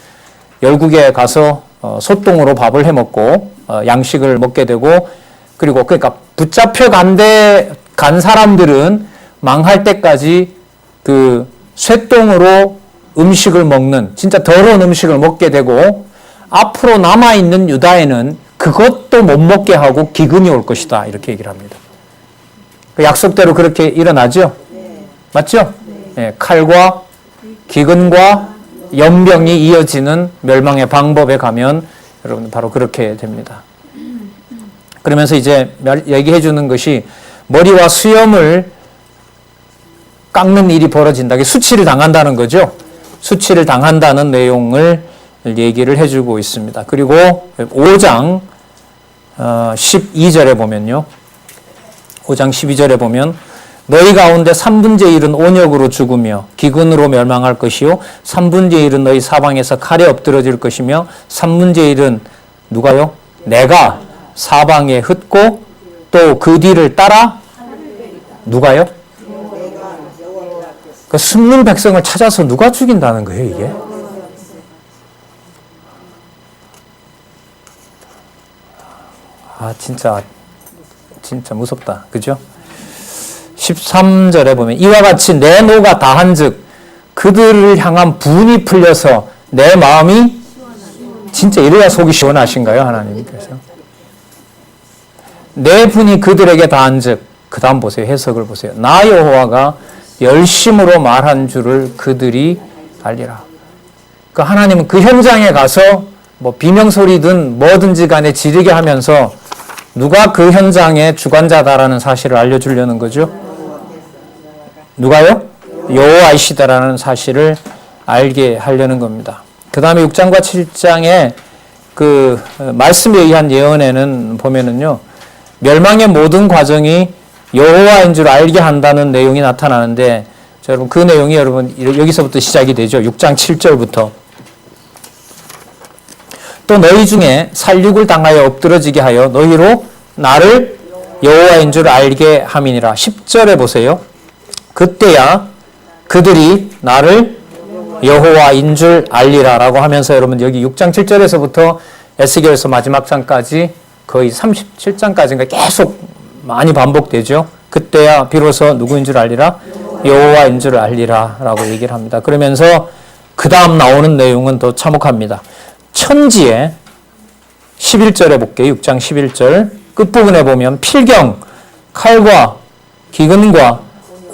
열국에 가서 소똥으로 밥을 해먹고 양식을 먹게 되고, 그리고 그러니까 붙잡혀 간 사람들은 망할 때까지 그 쇠똥으로 음식을 먹는 진짜 더러운 음식을 먹게 되고, 앞으로 남아있는 유다에는 그것도 못 먹게 하고 기근이 올 것이다, 이렇게 얘기를 합니다. 그 약속대로 그렇게 일어나죠? 맞죠? 네, 칼과 기근과 연병이 이어지는 멸망의 방법에 가면 여러분 바로 그렇게 됩니다. 그러면서 이제 얘기해 주는 것이 머리와 수염을 깎는 일이 벌어진다. 수치를 당한다는 거죠. 수치를 당한다는 내용을 얘기를 해주고 있습니다. 그리고 5장 12절에 보면요. 5장 12절에 보면 너희 가운데 3분의 1은 온역으로 죽으며 기근으로 멸망할 것이요 3분의 1은 너희 사방에서 칼에 엎드러질 것이며 3분의 1은 누가요? 내가 사방에 흩고 또 그 뒤를 따라 누가요? 그 숨는 백성을 찾아서 누가 죽인다는 거예요, 이게? 아, 진짜 무섭다. 그죠? 13절에 보면 이와 같이 내 노가 다한즉 그들을 향한 분이 풀려서 내 마음이 진짜 이래야 속이 시원하신가요, 하나님께서? 내 분이 그들에게 다한즉, 그 다음 보세요. 해석을 보세요. 나 여호와가 열심으로 말한 줄을 그들이 알리라. 그 하나님은 그 현장에 가서 뭐 비명소리든 뭐든지 간에 지르게 하면서 누가 그 현장의 주관자다라는 사실을 알려주려는 거죠. 누가요? 여호와이시다라는 사실을 알게 하려는 겁니다. 그 다음에 6장과 7장의 그 말씀에 의한 예언에는 보면은요, 멸망의 모든 과정이 여호와인 줄 알게 한다는 내용이 나타나는데, 여러분 그 내용이 여러분 여기서부터 시작이 되죠. 6장 7절부터. 또 너희 중에 살육을 당하여 엎드러지게 하여 너희로 나를 여호와인 줄 알게 함이니라. 10절에 보세요. 그때야 그들이 나를 여호와인 줄 알리라 라고 하면서 여러분 여기 6장 7절에서부터 에스겔서 마지막 장까지 거의 37장까지인가 계속 많이 반복되죠. 그때야 비로소 누구인 줄 알리라? 여호와인 줄 알리라 라고 얘기를 합니다. 그러면서 그 다음 나오는 내용은 더 참혹합니다. 천지에 11절에 볼게요. 6장 11절 끝부분에 보면 필경, 칼과 기근과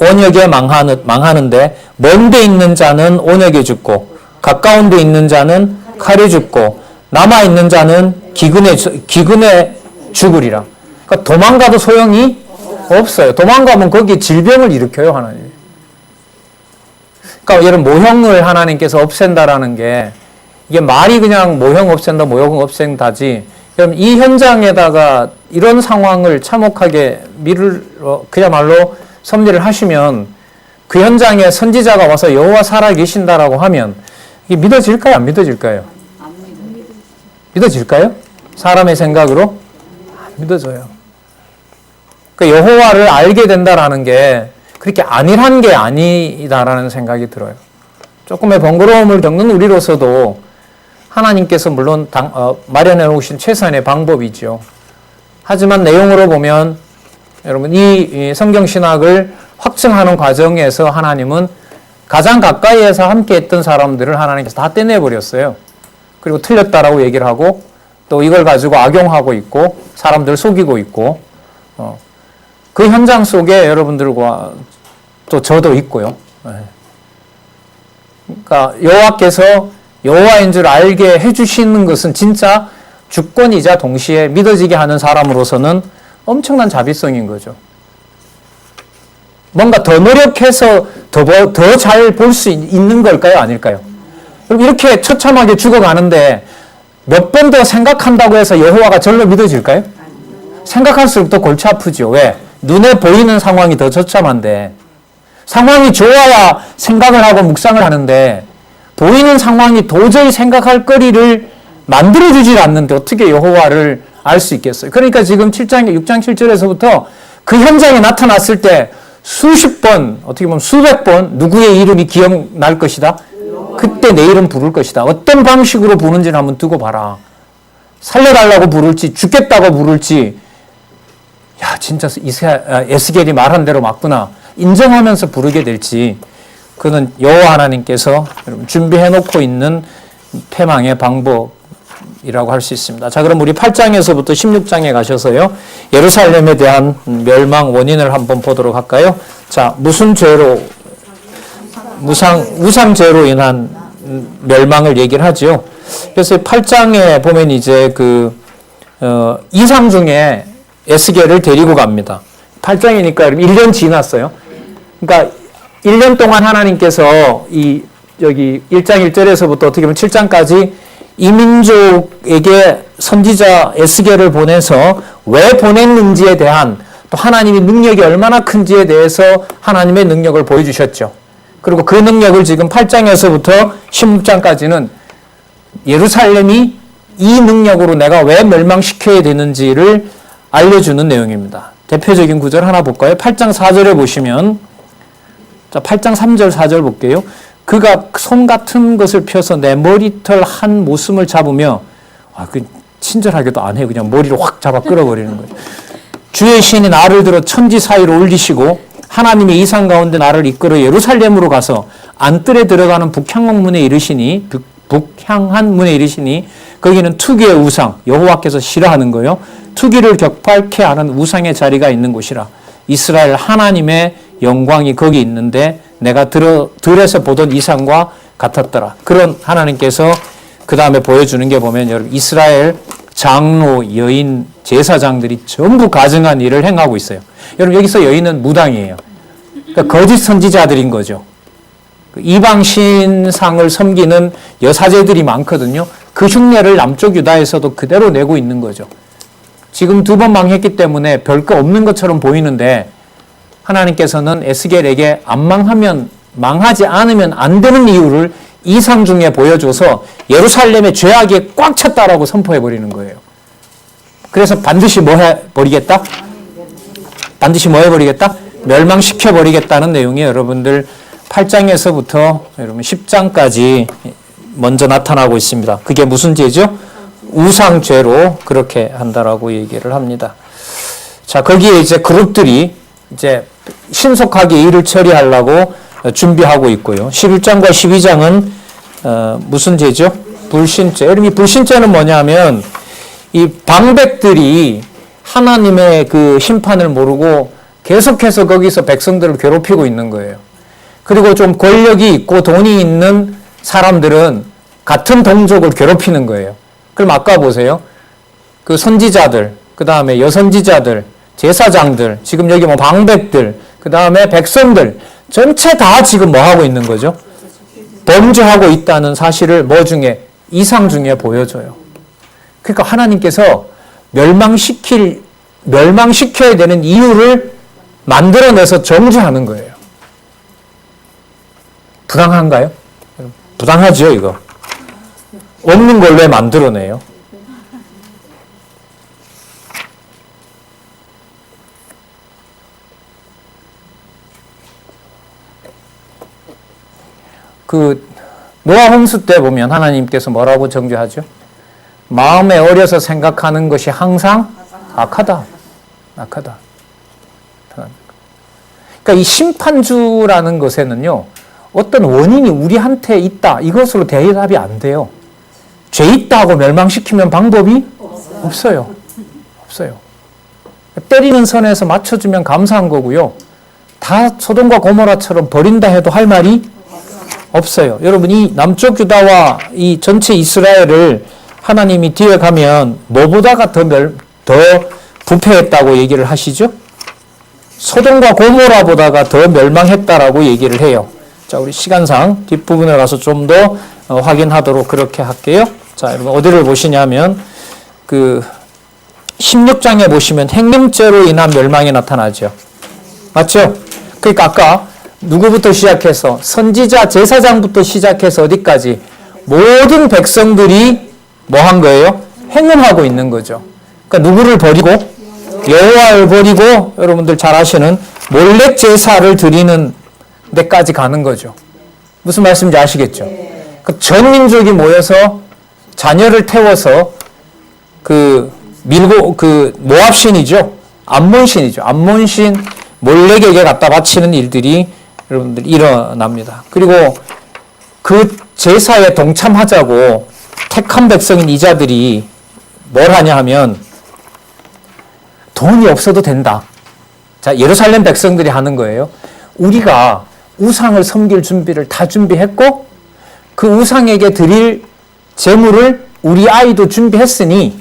온역에 망하는데 먼 데 있는 자는 온역에 죽고 가까운 데 있는 자는 칼에 죽고 남아있는 자는 기근에 죽으리라. 그러니까 도망가도 소용이 없어요. 도망가면 거기에 질병을 일으켜요, 하나님. 그러니까 이런 모형을 하나님께서 없앤다라는 게 이게 말이 그냥 모형 없앤다, 모형 없앤다지. 그럼 이 현장에다가 이런 상황을 참혹하게 그야말로 섭리를 하시면 그 현장에 선지자가 와서 여호와 살아 계신다라고 하면 이게 믿어질까요? 안 믿어질까요? 믿어질까요? 사람의 생각으로? 안 믿어져요. 그러니까 여호와를 알게 된다라는 게 그렇게 안일한 게 아니다라는 생각이 들어요. 조금의 번거로움을 겪는 우리로서도 하나님께서 물론 마련해 놓으신 최선의 방법이죠. 하지만 내용으로 보면 여러분 이 성경신학을 확증하는 과정에서 하나님은 가장 가까이에서 함께 했던 사람들을 하나님께서 다 떼내버렸어요. 그리고 틀렸다라고 얘기를 하고 또 이걸 가지고 악용하고 있고 사람들 속이고 있고 그 현장 속에 여러분들과 또 저도 있고요. 그러니까 여호와께서 여호와인 줄 알게 해주시는 것은 진짜 주권이자 동시에 믿어지게 하는 사람으로서는 엄청난 자비성인 거죠. 뭔가 더 노력해서 더 잘 볼 수 있는 걸까요? 아닐까요? 그럼 이렇게 처참하게 죽어가는데 몇 번 더 생각한다고 해서 여호와가 절로 믿어질까요? 생각할수록 더 골치 아프죠. 왜? 눈에 보이는 상황이 더 처참한데 상황이 좋아야 생각을 하고 묵상을 하는데 보이는 상황이 도저히 생각할 거리를 만들어주질 않는데 어떻게 여호와를 알 수 있겠어요? 그러니까 지금 7장, 6장 7절에서부터 그 현장에 나타났을 때 수십 번, 어떻게 보면 수백 번 누구의 이름이 기억날 것이다? 그때 내 이름 부를 것이다. 어떤 방식으로 부르는지는 한번 두고 봐라. 살려달라고 부를지 죽겠다고 부를지 야 진짜 에스겔이 말한 대로 맞구나 인정하면서 부르게 될지 그는 여호와 하나님께서 준비해놓고 있는 패망의 방법이라고 할 수 있습니다. 자, 그럼 우리 8장에서부터 16장에 가셔서요 예루살렘에 대한 멸망 원인을 한번 보도록 할까요? 자, 무슨 죄로 우상죄로 인한 멸망을 얘기를 하죠. 그래서 8장에 보면 이제 이상 중에 에스겔을 데리고 갑니다. 8장이니까 1년 지났어요. 그러니까 1년 동안 하나님께서 여기 1장 1절에서부터 어떻게 보면 7장까지 이 민족에게 선지자 에스겔을 보내서 왜 보냈는지에 대한 또 하나님의 능력이 얼마나 큰지에 대해서 하나님의 능력을 보여주셨죠. 그리고 그 능력을 지금 8장에서부터 16장까지는 예루살렘이 이 능력으로 내가 왜 멸망시켜야 되는지를 알려주는 내용입니다. 대표적인 구절 하나 볼까요? 8장 4절에 보시면 자 8장 3절 4절 볼게요. 그가 솜 같은 것을 펴서 내 머리털 한 모슴을 잡으며 친절하게도 안 해요. 그냥 머리를 확 잡아 끌어버리는 거예요. 주의 신이 나를 들어 천지 사이로 올리시고 하나님의 이상 가운데 나를 이끌어 예루살렘으로 가서 안뜰에 들어가는 북향한 문에 이르시니 거기는 투기의 우상 여호와께서 싫어하는 거예요. 투기를 격팔케 하는 우상의 자리가 있는 곳이라. 이스라엘 하나님의 영광이 거기 있는데 내가 들에서 보던 이상과 같았더라. 그런 하나님께서 그 다음에 보여주는 게 보면 여러분 이스라엘 장로, 여인, 제사장들이 전부 가증한 일을 행하고 있어요. 여러분 여기서 여인은 무당이에요. 그러니까 거짓 선지자들인 거죠. 이방 신상을 섬기는 여사제들이 많거든요. 그 흉내를 남쪽 유다에서도 그대로 내고 있는 거죠. 지금 2번 망했기 때문에 별거 없는 것처럼 보이는데 하나님께서는 에스겔에게 망하지 않으면 안 되는 이유를 이상 중에 보여줘서 예루살렘의 죄악이 꽉 찼다라고 선포해버리는 거예요. 그래서 반드시 뭐 해버리겠다? 반드시 뭐 해버리겠다? 멸망시켜버리겠다는 내용이 여러분들 8장에서부터 여러분 10장까지 먼저 나타나고 있습니다. 그게 무슨 죄죠? 우상죄로 그렇게 한다라고 얘기를 합니다. 자, 거기에 이제 그룹들이 이제 신속하게 일을 처리하려고 준비하고 있고요. 11장과 12장은 무슨 죄죠? 불신죄. 여러분 이 불신죄는 뭐냐면 이 방백들이 하나님의 그 심판을 모르고 계속해서 거기서 백성들을 괴롭히고 있는 거예요. 그리고 좀 권력이 있고 돈이 있는 사람들은 같은 동족을 괴롭히는 거예요. 그럼 아까 보세요. 그 선지자들, 그 다음에 여선지자들, 제사장들, 지금 여기 뭐 방백들, 그 다음에 백성들, 전체 다 지금 뭐 하고 있는 거죠? 범죄하고 있다는 사실을 뭐 중에, 이상 중에 보여줘요. 그러니까 하나님께서 멸망시켜야 되는 이유를 만들어내서 정죄하는 거예요. 부당한가요? 부당하죠, 이거. 없는 걸 왜 만들어내요? 노아 홍수 때 보면 하나님께서 뭐라고 정죄하죠? 마음에 어려서 생각하는 것이 항상 악하다. 악하다. 그러니까 이 심판주라는 것에는요, 어떤 원인이 우리한테 있다. 이것으로 대답이 안 돼요. 죄 있다고 멸망시키면 방법이 없어요. 없어요. 때리는 선에서 맞춰주면 감사한 거고요. 다 소돔과 고모라처럼 버린다 해도 할 말이 없어요. 여러분, 이 남쪽 유다와 이 전체 이스라엘을 하나님이 뒤에 가면 뭐보다가 더 부패했다고 얘기를 하시죠? 소돔과 고모라보다가 더 멸망했다라고 얘기를 해요. 자, 우리 시간상 뒷부분에 가서 좀 더 확인하도록 그렇게 할게요. 자, 여러분 어디를 보시냐면 그 16장에 보시면 행림죄로 인한 멸망이 나타나죠. 맞죠? 그러니까 아까 누구부터 시작해서 선지자 제사장부터 시작해서 어디까지 모든 백성들이 뭐 한 거예요? 행음하고 있는 거죠. 그러니까 누구를 버리고 여호와를 버리고 여러분들 잘 아시는 몰렉 제사를 드리는 데까지 가는 거죠. 무슨 말씀인지 아시겠죠? 그 전 민족이 모여서 자녀를 태워서 밀고 모압 신이죠. 암몬 신이죠. 암몬 신 몰렉에게 갖다 바치는 일들이 여러분들 일어납니다. 그리고 그 제사에 동참하자고 택한 백성인 이자들이 뭘 하냐 하면 돈이 없어도 된다. 자, 예루살렘 백성들이 하는 거예요. 우리가 우상을 섬길 준비를 다 준비했고 그 우상에게 드릴 제물을 우리 아이도 준비했으니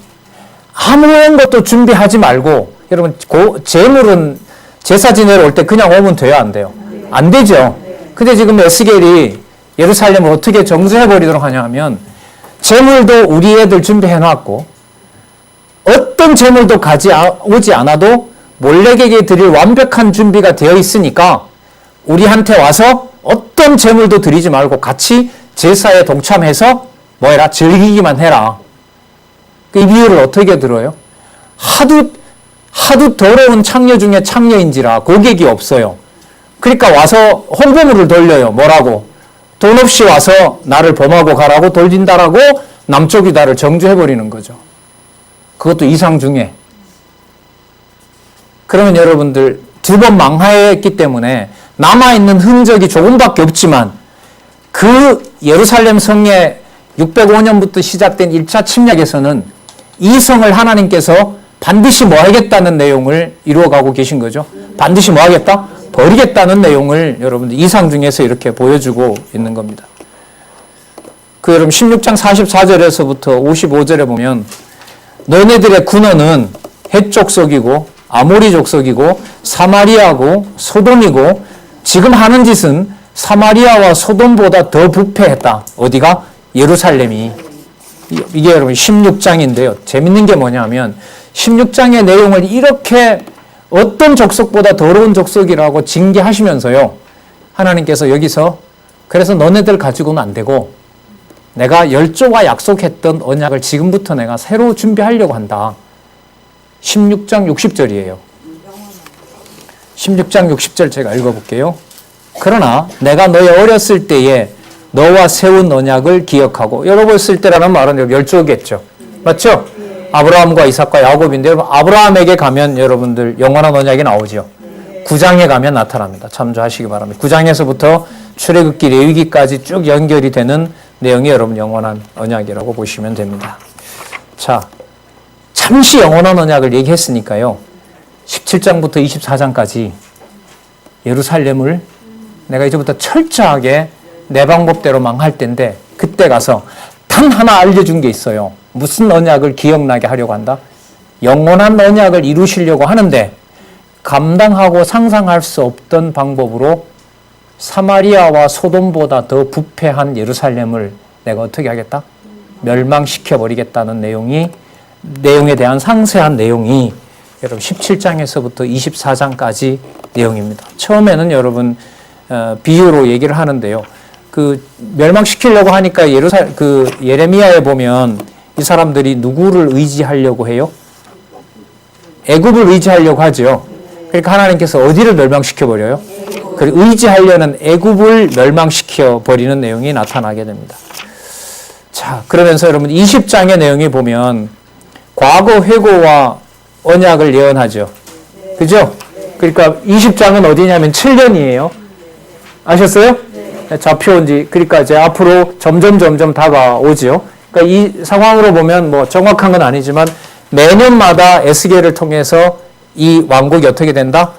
아무런 것도 준비하지 말고 여러분 제물은 제사 지내러 올 때 그냥 오면 돼요, 안 돼요? 안 되죠. 근데 지금 에스겔이 예루살렘을 어떻게 정수해버리도록 하냐 하면 제물도 우리 애들 준비해놨고 어떤 제물도 오지 않아도 몰렉에게 드릴 완벽한 준비가 되어 있으니까 우리한테 와서 어떤 제물도 드리지 말고 같이 제사에 동참해서 뭐 해라? 즐기기만 해라. 이 비유를 어떻게 들어요? 하도 더러운 창녀 중에 창녀인지라 고객이 없어요. 그러니까 와서 홍보물을 돌려요. 뭐라고? 돈 없이 와서 나를 범하고 가라고 돌린다라고 남쪽 유다를 정죄해버리는 거죠. 그것도 이상 중에. 그러면 여러분들 두 번 망하였기 때문에 남아있는 흔적이 조금밖에 없지만 그 예루살렘 성에 605년부터 시작된 1차 침략에서는 이 성을 하나님께서 반드시 뭐 하겠다는 내용을 이루어가고 계신 거죠. 반드시 뭐 하겠다? 버리겠다는 내용을 여러분들 이상 중에서 이렇게 보여주고 있는 겁니다. 그 여러분 16장 44절에서부터 55절에 보면 너네들의 군원은 헷 족속이고 아모리 족속이고 사마리아고 소돔이고 지금 하는 짓은 사마리아와 소돔보다 더 부패했다. 어디가? 예루살렘이. 이게 여러분 16장인데요. 재밌는 게 뭐냐면 16장의 내용을 이렇게 어떤 족속보다 더러운 족속이라고 징계하시면서요. 하나님께서 여기서 그래서 너네들 가지고는 안 되고 내가 열조와 약속했던 언약을 지금부터 내가 새로 준비하려고 한다. 16장 60절이에요. 16장 60절 제가 읽어볼게요. 그러나 내가 너희 어렸을 때에 너와 세운 언약을 기억하고 어렸을 때라는 말은 열조겠죠. 맞죠? 아브라함과 이삭과 야곱인데 여러분 아브라함에게 가면 여러분들 영원한 언약이 나오죠. 9장에 가면 나타납니다. 참조하시기 바랍니다. 9장에서부터 출애굽기 레위기까지 쭉 연결이 되는 내용이 여러분 영원한 언약이라고 보시면 됩니다. 자, 잠시 영원한 언약을 얘기했으니까요. 17장부터 24장까지 예루살렘을 내가 이제부터 철저하게 내 방법대로 망할 텐데 그때 가서 단 하나 알려준 게 있어요. 무슨 언약을 기억나게 하려고 한다? 영원한 언약을 이루시려고 하는데 감당하고 상상할 수 없던 방법으로 사마리아와 소돔보다 더 부패한 예루살렘을 내가 어떻게 하겠다? 멸망시켜버리겠다는 내용에 대한 상세한 내용이 여러분 17장에서부터 24장까지 내용입니다. 처음에는 여러분 비유로 얘기를 하는데요. 그 멸망시키려고 하니까 예레미야에 보면 이 사람들이 누구를 의지하려고 해요? 애굽을 의지하려고 하죠. 그러니까 하나님께서 어디를 멸망시켜 버려요? 그리고 의지하려는 애굽을 멸망시켜 버리는 내용이 나타나게 됩니다. 자, 그러면서 여러분 20장의 내용에 보면 과거 회고와 언약을 예언하죠. 그죠? 그러니까 20장은 어디냐면 7년이에요. 아셨어요? 좌표인지 그러니까 이제 앞으로 점점 다가오죠. 그러니까 이 상황으로 보면 뭐 정확한 건 아니지만 매년마다 에스겔을 통해서 이 왕국이 어떻게 된다?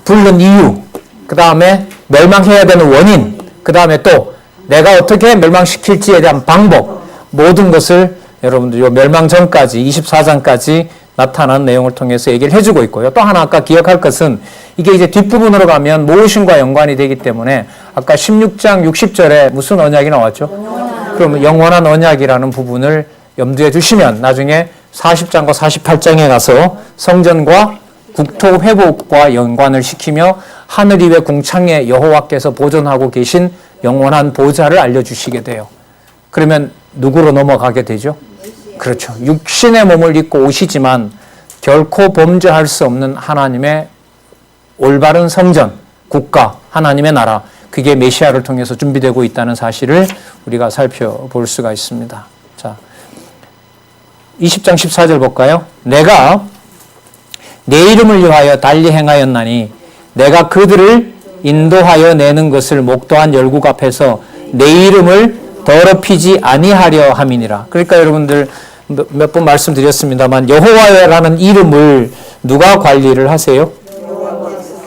부른 이유, 그 다음에 멸망해야 되는 원인, 그 다음에 또 내가 어떻게 멸망시킬지에 대한 방법, 모든 것을 여러분들 요 멸망 전까지 24장까지 나타난 내용을 통해서 얘기를 해주고 있고요. 또 하나 아까 기억할 것은 이게 이제 뒷부분으로 가면 모으심과 연관이 되기 때문에 아까 16장 60절에 무슨 언약이 나왔죠? 그러면 영원한 언약이라는 부분을 염두에 두시면 나중에 40장과 48장에 가서 성전과 국토 회복과 연관을 시키며 하늘 위의 궁창에 여호와께서 보존하고 계신 영원한 보좌를 알려주시게 돼요. 그러면 누구로 넘어가게 되죠? 그렇죠. 육신의 몸을 입고 오시지만 결코 범죄할 수 없는 하나님의 올바른 성전, 국가, 하나님의 나라, 그게 메시아를 통해서 준비되고 있다는 사실을 우리가 살펴볼 수가 있습니다. 자, 20장 14절 볼까요? 내가 내 이름을 위하여 달리 행하였나니 내가 그들을 인도하여 내는 것을 목도한 열국 앞에서 내 이름을 더럽히지 아니하려 함이니라. 그러니까 여러분들 몇 번 말씀드렸습니다만 여호와라는 이름을 누가 관리를 하세요?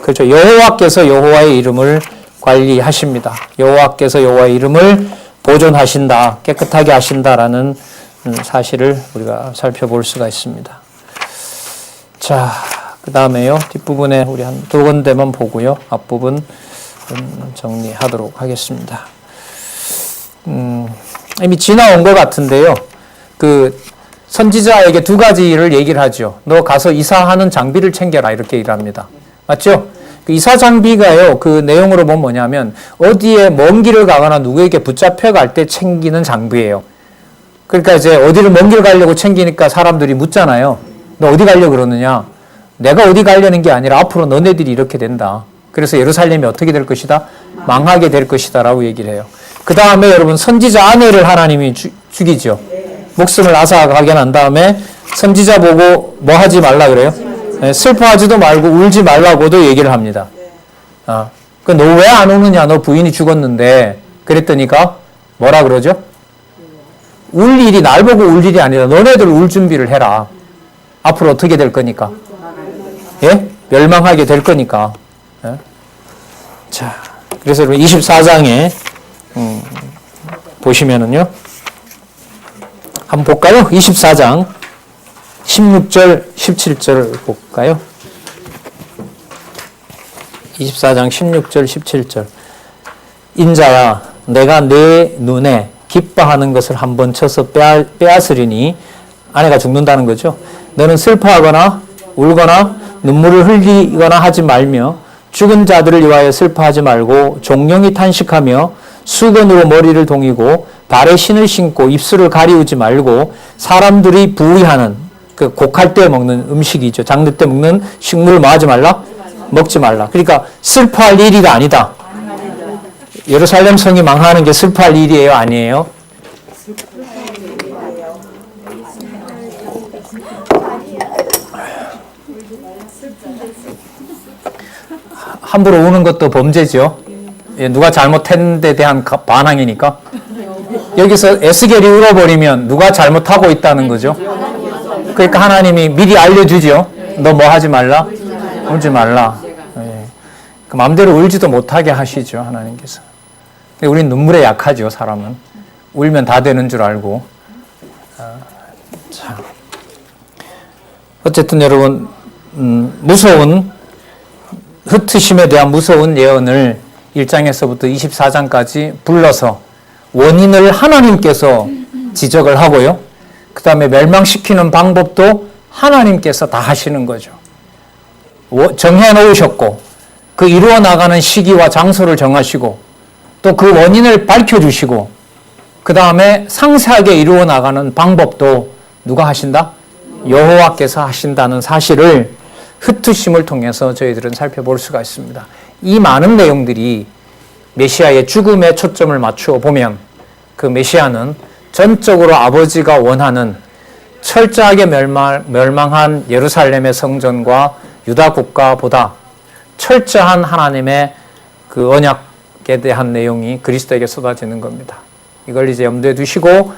그렇죠. 여호와께서 여호와의 이름을 관리하십니다. 여호와께서 여호와의 이름을 보존하신다, 깨끗하게 하신다라는 사실을 우리가 살펴볼 수가 있습니다. 자, 그 다음에요. 뒷부분에 우리 한 두 군데만 보고요. 앞부분 정리하도록 하겠습니다. 이미 지나온 것 같은데요. 그 선지자에게 두 가지를 얘기를 하죠. 너 가서 이사하는 장비를 챙겨라 이렇게 얘기를 합니다. 맞죠? 그 이사 장비가요. 그 내용으로 보면 뭐냐면 어디에 먼 길을 가거나 누구에게 붙잡혀 갈 때 챙기는 장비예요. 그러니까 이제 어디를 먼 길 가려고 챙기니까 사람들이 묻잖아요. 너 어디 가려고 그러느냐? 내가 어디 가려는 게 아니라 앞으로 너네들이 이렇게 된다. 그래서 예루살렘이 어떻게 될 것이다? 망하게 될 것이다 라고 얘기를 해요. 그 다음에 여러분 선지자 아내를 하나님이 죽이죠. 목숨을 앗아가게 난 다음에 선지자 보고 뭐 하지 말라 그래요? 네, 슬퍼하지도 말고 울지 말라고도 얘기를 합니다. 그 너 왜 안 우느냐? 너 부인이 죽었는데. 그랬더니까 뭐라 그러죠? 울 일이 날 보고 울 일이 아니라 너네들 울 준비를 해라. 앞으로 어떻게 될 거니까? 예? 멸망하게 될 거니까. 예? 자, 그래서 24장에 보시면은요. 한번 볼까요? 24장 16절 17절을 볼까요? 24장 16절 17절 인자야 내가 내 눈에 기뻐하는 것을 한번 쳐서 빼앗으리니 아내가 죽는다는 거죠. 너는 슬퍼하거나 울거나 눈물을 흘리거나 하지 말며 죽은 자들을 위하여 슬퍼하지 말고 종용이 탄식하며 수건으로 머리를 동이고 발에 신을 신고 입술을 가리우지 말고 사람들이 부의하는 그 곡할 때 먹는 음식이죠. 장례 때 먹는 식물을 뭐 하지 말라? 먹지 말라. 그러니까 슬퍼할 일이가 아니다. 예루살렘 성이 망하는 게 슬퍼할 일이에요? 아니에요? 함부로 우는 것도 범죄죠. 누가 잘못했는 데 대한 반항이니까. 여기서 에스겔이 울어버리면 누가 잘못하고 있다는 거죠. 그러니까 하나님이 미리 알려주죠. 너 뭐 하지 말라? 울지 말라. 그 마음대로 울지도 못하게 하시죠. 하나님께서. 우린 눈물에 약하죠. 사람은. 울면 다 되는 줄 알고. 자. 어쨌든 여러분 무서운 흩으심에 대한 무서운 예언을 1장에서부터 24장까지 불러서 원인을 하나님께서 지적을 하고요. 그 다음에 멸망시키는 방법도 하나님께서 다 하시는 거죠. 정해 놓으셨고 그 이루어 나가는 시기와 장소를 정하시고 또 그 원인을 밝혀주시고 그 다음에 상세하게 이루어 나가는 방법도 누가 하신다? 여호와께서 하신다는 사실을 흩으심을 통해서 저희들은 살펴볼 수가 있습니다. 이 많은 내용들이 메시아의 죽음에 초점을 맞추어 보면 그 메시아는 전적으로 아버지가 원하는 철저하게 멸망한 예루살렘의 성전과 유다 국가보다 철저한 하나님의 그 언약에 대한 내용이 그리스도에게 쏟아지는 겁니다. 이걸 이제 염두에 두시고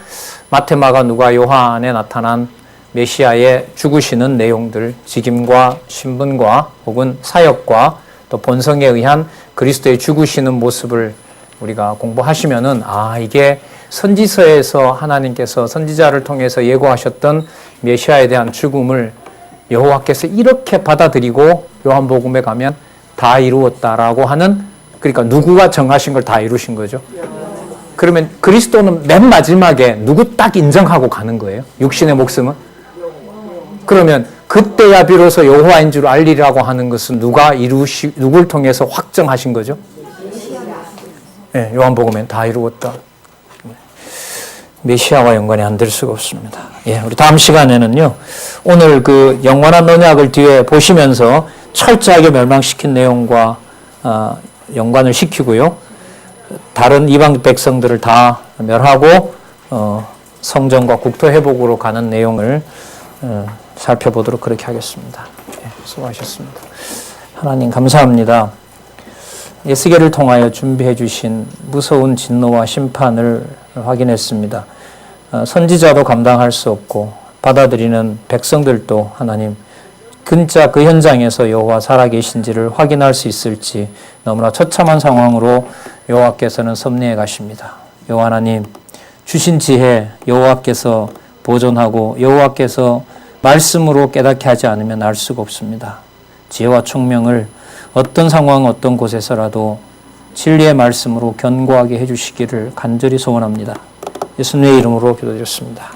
마태, 마가, 누가, 요한에 나타난 메시아의 죽으시는 내용들, 직임과 신분과 혹은 사역과 또 본성에 의한 그리스도의 죽으시는 모습을 우리가 공부하시면은 이게 선지서에서 하나님께서 선지자를 통해서 예고하셨던 메시아에 대한 죽음을 여호와께서 이렇게 받아들이고 요한복음에 가면 다 이루었다라고 하는, 그러니까 누구가 정하신 걸 다 이루신 거죠. 그러면 그리스도는 맨 마지막에 누구 딱 인정하고 가는 거예요? 육신의 목숨은? 그러면 그때야 비로소 여호와인 줄 알리라고 하는 것은 누굴 통해서 확정하신 거죠? 네, 요한복음엔 다 이루었다. 메시아와 연관이 안 될 수가 없습니다. 우리 다음 시간에는요, 오늘 그 영원한 언약을 뒤에 보시면서 철저하게 멸망시킨 내용과 연관을 시키고요, 다른 이방 백성들을 다 멸하고 성전과 국토 회복으로 가는 내용을 살펴보도록 그렇게 하겠습니다. 수고하셨습니다. 하나님 감사합니다. 에스겔을 통하여 준비해 주신 무서운 진노와 심판을 확인했습니다. 선지자도 감당할 수 없고 받아들이는 백성들도 하나님 진짜 그 현장에서 여호와 살아계신지를 확인할 수 있을지 너무나 처참한 상황으로 여호와께서는 섭리해 가십니다. 여호와 하나님 주신 지혜 여호와께서 보존하고 여호와께서 말씀으로 깨닫게 하지 않으면 알 수가 없습니다. 지혜와 총명을 어떤 상황 어떤 곳에서라도 진리의 말씀으로 견고하게 해주시기를 간절히 소원합니다. 예수님의 이름으로 기도드렸습니다.